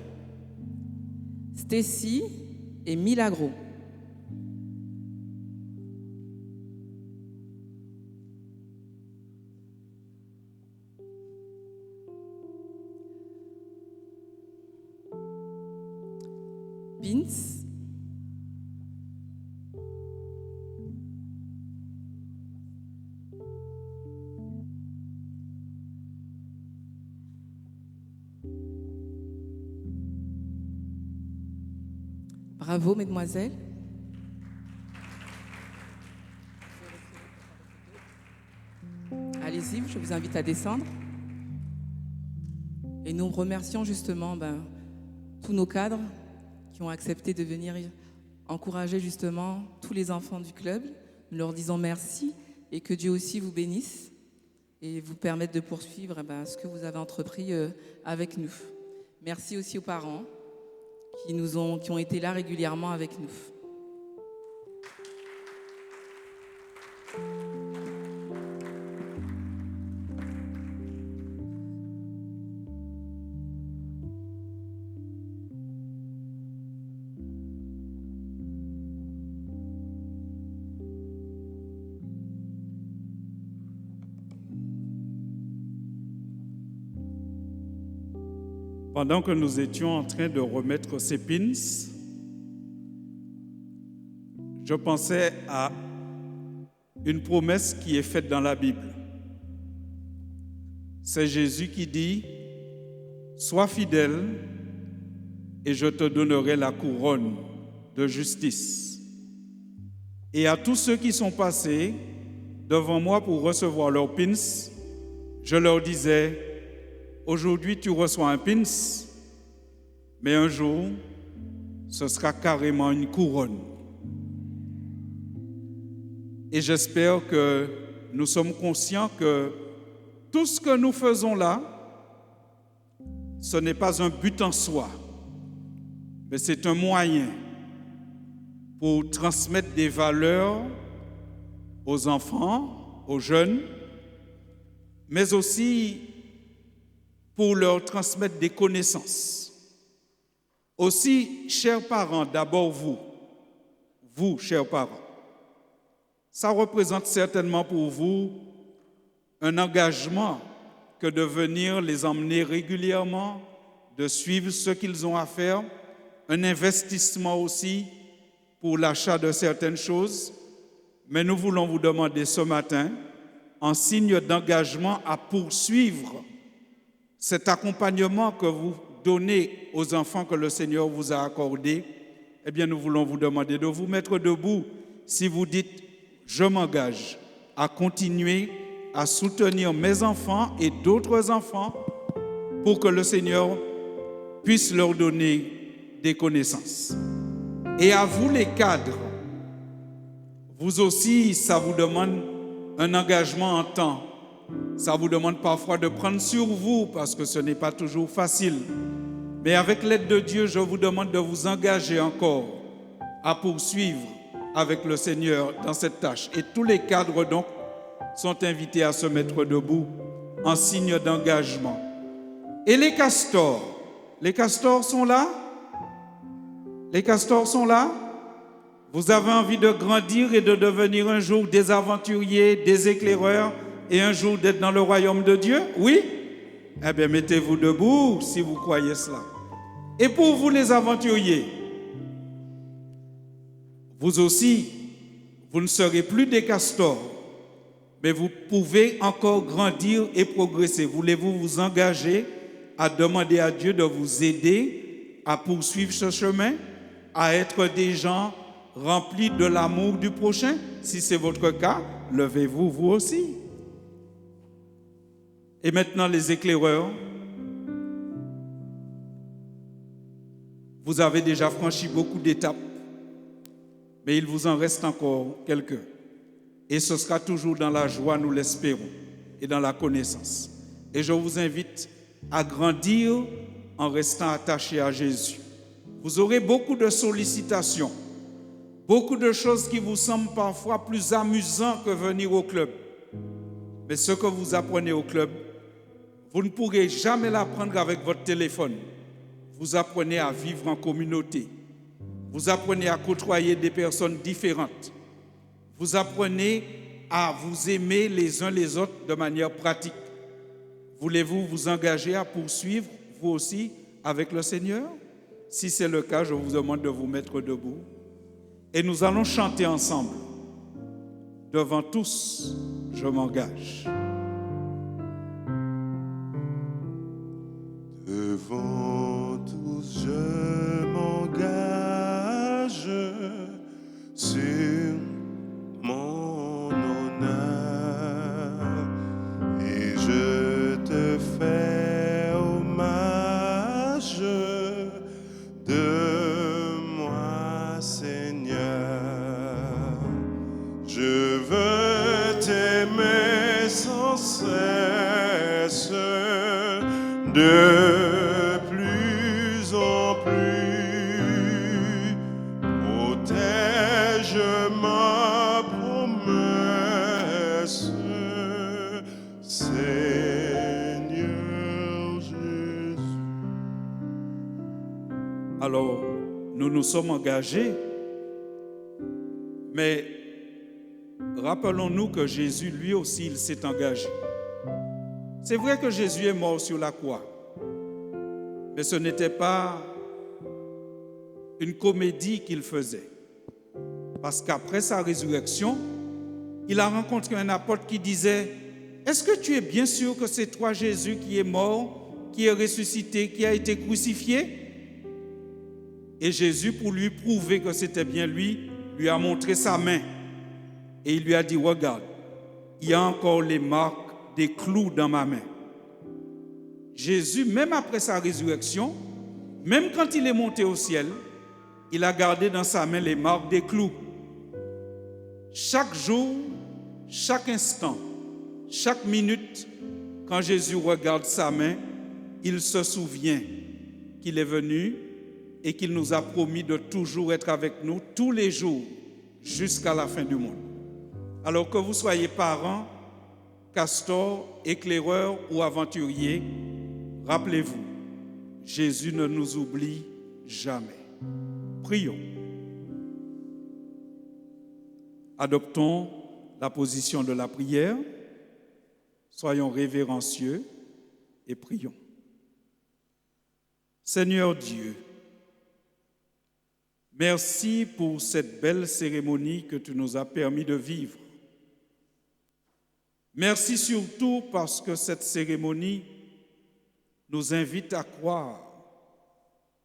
Stacy et Milagro. Vince, bravo, mesdemoiselles. Allez-y, je vous invite à descendre. Et nous remercions justement tous nos cadres qui ont accepté de venir encourager justement tous les enfants du club. Nous leur disons merci et que Dieu aussi vous bénisse et vous permette de poursuivre ce que vous avez entrepris avec nous. Merci aussi aux parents qui ont été là régulièrement avec nous. Pendant que nous étions en train de remettre ces pins, je pensais à une promesse qui est faite dans la Bible. C'est Jésus qui dit « Sois fidèle et je te donnerai la couronne de justice. » Et à tous ceux qui sont passés devant moi pour recevoir leurs pins, je leur disais « Aujourd'hui, tu reçois un pins, mais un jour, ce sera carrément une couronne. » Et j'espère que nous sommes conscients que tout ce que nous faisons là, ce n'est pas un but en soi, mais c'est un moyen pour transmettre des valeurs aux enfants, aux jeunes, mais aussi pour leur transmettre des connaissances. Aussi, chers parents, d'abord vous, chers parents, ça représente certainement pour vous un engagement que de venir les emmener régulièrement, de suivre ce qu'ils ont à faire, un investissement aussi pour l'achat de certaines choses. Mais nous voulons vous demander ce matin, en signe d'engagement à poursuivre cet accompagnement que vous donnez aux enfants que le Seigneur vous a accordé, eh bien, nous voulons vous demander de vous mettre debout si vous dites « Je m'engage à continuer à soutenir mes enfants et d'autres enfants pour que le Seigneur puisse leur donner des connaissances. » Et à vous les cadres, vous aussi, ça vous demande un engagement en temps. Ça vous demande parfois de prendre sur vous parce que ce n'est pas toujours facile. Mais avec l'aide de Dieu, je vous demande de vous engager encore à poursuivre avec le Seigneur dans cette tâche. Et tous les cadres donc sont invités à se mettre debout en signe d'engagement. Et les castors sont là? Les castors sont là? Vous avez envie de grandir et de devenir un jour des aventuriers, des éclaireurs et un jour d'être dans le royaume de Dieu? Oui? Eh bien, mettez-vous debout si vous croyez cela. Et pour vous les aventuriers, vous aussi, vous ne serez plus des castors, mais vous pouvez encore grandir et progresser. Voulez-vous vous engager à demander à Dieu de vous aider à poursuivre ce chemin, à être des gens remplis de l'amour du prochain? Si c'est votre cas, levez-vous vous aussi. Et maintenant les éclaireurs, vous avez déjà franchi beaucoup d'étapes, mais il vous en reste encore quelques. Et ce sera toujours dans la joie, nous l'espérons, et dans la connaissance. Et je vous invite à grandir en restant attaché à Jésus. Vous aurez beaucoup de sollicitations, beaucoup de choses qui vous semblent parfois plus amusantes que venir au club. Mais ce que vous apprenez au club, vous ne pourrez jamais l'apprendre avec votre téléphone. Vous apprenez à vivre en communauté. Vous apprenez à côtoyer des personnes différentes. Vous apprenez à vous aimer les uns les autres de manière pratique. Voulez-vous vous engager à poursuivre, vous aussi, avec le Seigneur? Si c'est le cas, je vous demande de vous mettre debout. Et nous allons chanter ensemble. Devant tous, je m'engage. Devant tous, je m'engage sur mon honneur et je te fais hommage de moi, Seigneur. Je veux t'aimer sans cesse de plus en plus. Protège ma promesse, Seigneur Jésus. Alors, nous nous sommes engagés, mais rappelons-nous que Jésus, lui aussi, il s'est engagé. C'est vrai que Jésus est mort sur la croix, mais ce n'était pas une comédie qu'il faisait. Parce qu'après sa résurrection, il a rencontré un apôtre qui disait: est-ce que tu es bien sûr que c'est toi, Jésus, qui est mort, qui est ressuscité, qui a été crucifié? Et Jésus, pour lui prouver que c'était bien lui a montré sa main. Et il lui a dit: regarde, il y a encore les marques des clous dans ma main. Jésus, même après sa résurrection, même quand il est monté au ciel, il a gardé dans sa main les marques des clous. Chaque jour, chaque instant, chaque minute, quand Jésus regarde sa main, il se souvient qu'il est venu et qu'il nous a promis de toujours être avec nous tous les jours jusqu'à la fin du monde. Alors que vous soyez parents, castors, éclaireurs ou aventuriers, rappelez-vous, Jésus ne nous oublie jamais. Prions. Adoptons la position de la prière. Soyons révérencieux et prions. Seigneur Dieu, merci pour cette belle cérémonie que tu nous as permis de vivre. Merci surtout parce que cette cérémonie nous invite à croire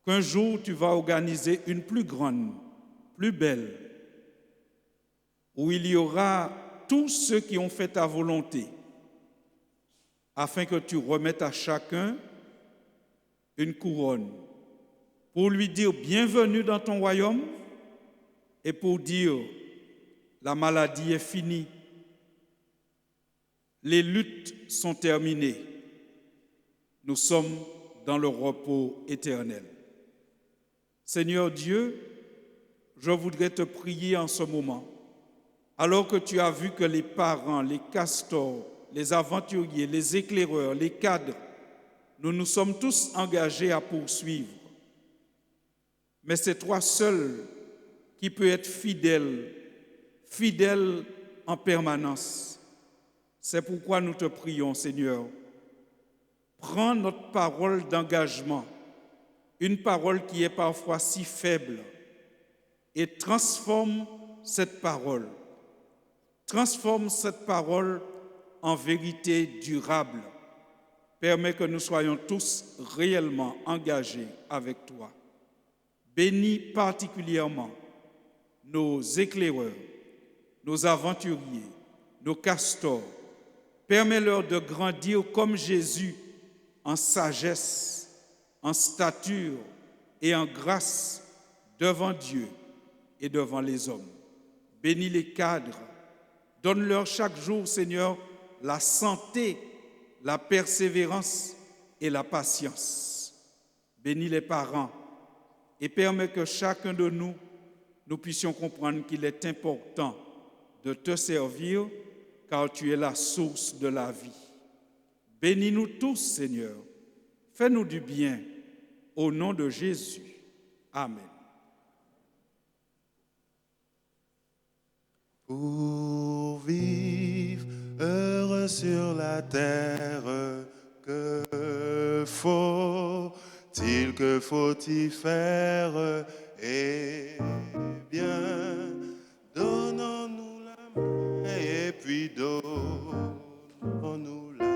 qu'un jour tu vas organiser une plus grande, plus belle, où il y aura tous ceux qui ont fait ta volonté, afin que tu remettes à chacun une couronne, pour lui dire bienvenue dans ton royaume et pour dire la maladie est finie, les luttes sont terminées, nous sommes dans le repos éternel. Seigneur Dieu, je voudrais te prier en ce moment, alors que tu as vu que les parents, les castors, les aventuriers, les éclaireurs, les cadres, nous nous sommes tous engagés à poursuivre. mais c'est toi seul qui peux être fidèle, fidèle en permanence. C'est pourquoi nous te prions, Seigneur. Prends notre parole d'engagement, une parole qui est parfois si faible, et transforme cette parole. Transforme cette parole en vérité durable. Permets que nous soyons tous réellement engagés avec toi. Bénis particulièrement nos éclaireurs, nos aventuriers, nos castors. Permets-leur de grandir comme Jésus en sagesse, en stature et en grâce devant Dieu et devant les hommes. Bénis les cadres. Donne-leur chaque jour, Seigneur, la santé, la persévérance et la patience. Bénis les parents et permets que chacun de nous, nous puissions comprendre qu'il est important de te servir car tu es la source de la vie. Bénis-nous tous, Seigneur. Fais-nous du bien. Au nom de Jésus. Amen. Pour vivre heureux sur la terre, que faut-il faire? Eh bien, donnons-nous la main et puis donnons-nous la main.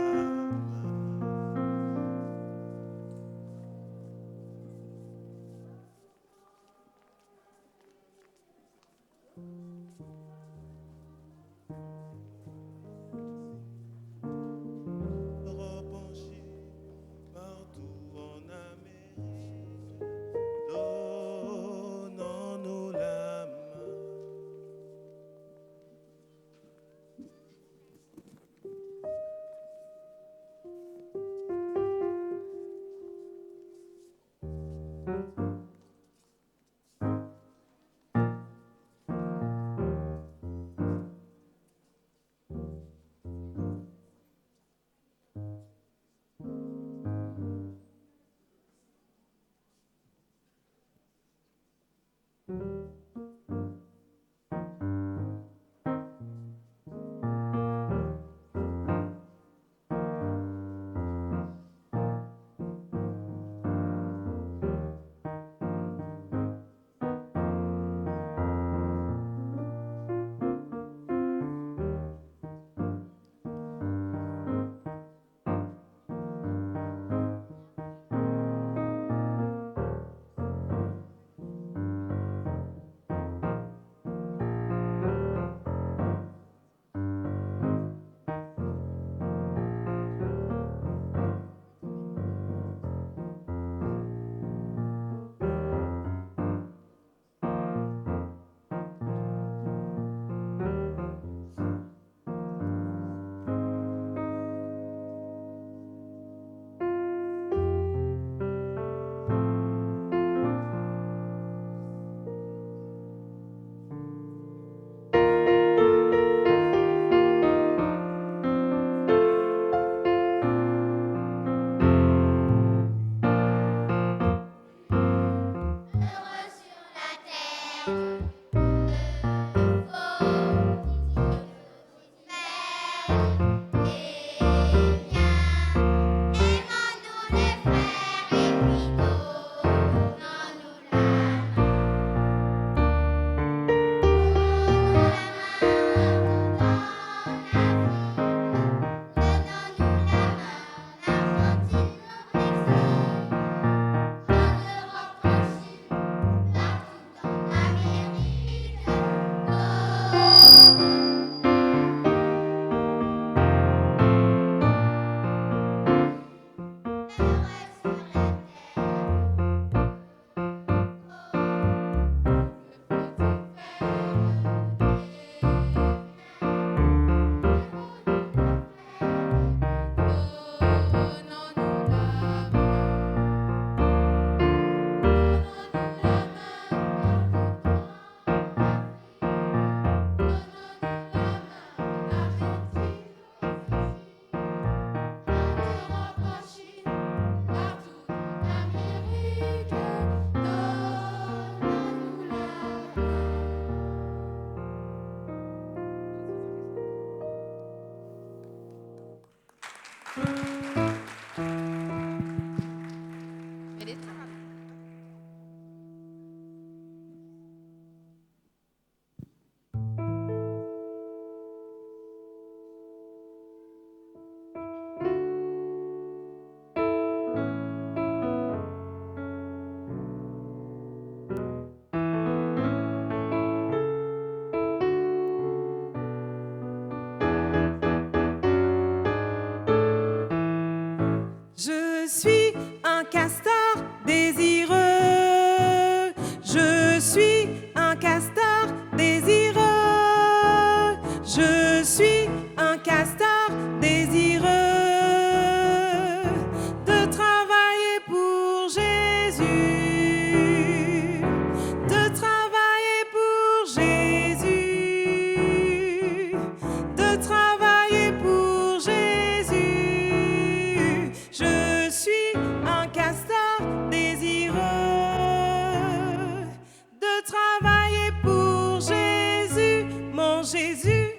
un castor désireux. Je suis un castor désireux de travailler pour Jésus, de travailler pour Jésus, de travailler pour Jésus. Je suis un castor désireux de travailler pour Jésus, mon Jésus.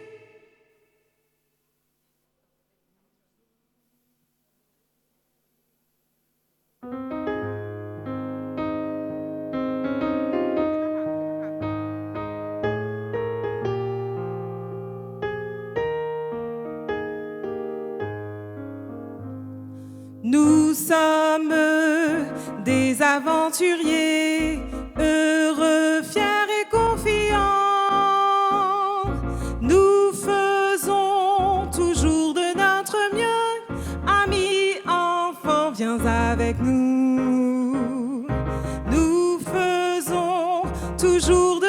Nous sommes des aventuriers, heureux, fiers et confiants. Nous faisons toujours de notre mieux. Amis, enfants, viens avec nous. Nous faisons toujours de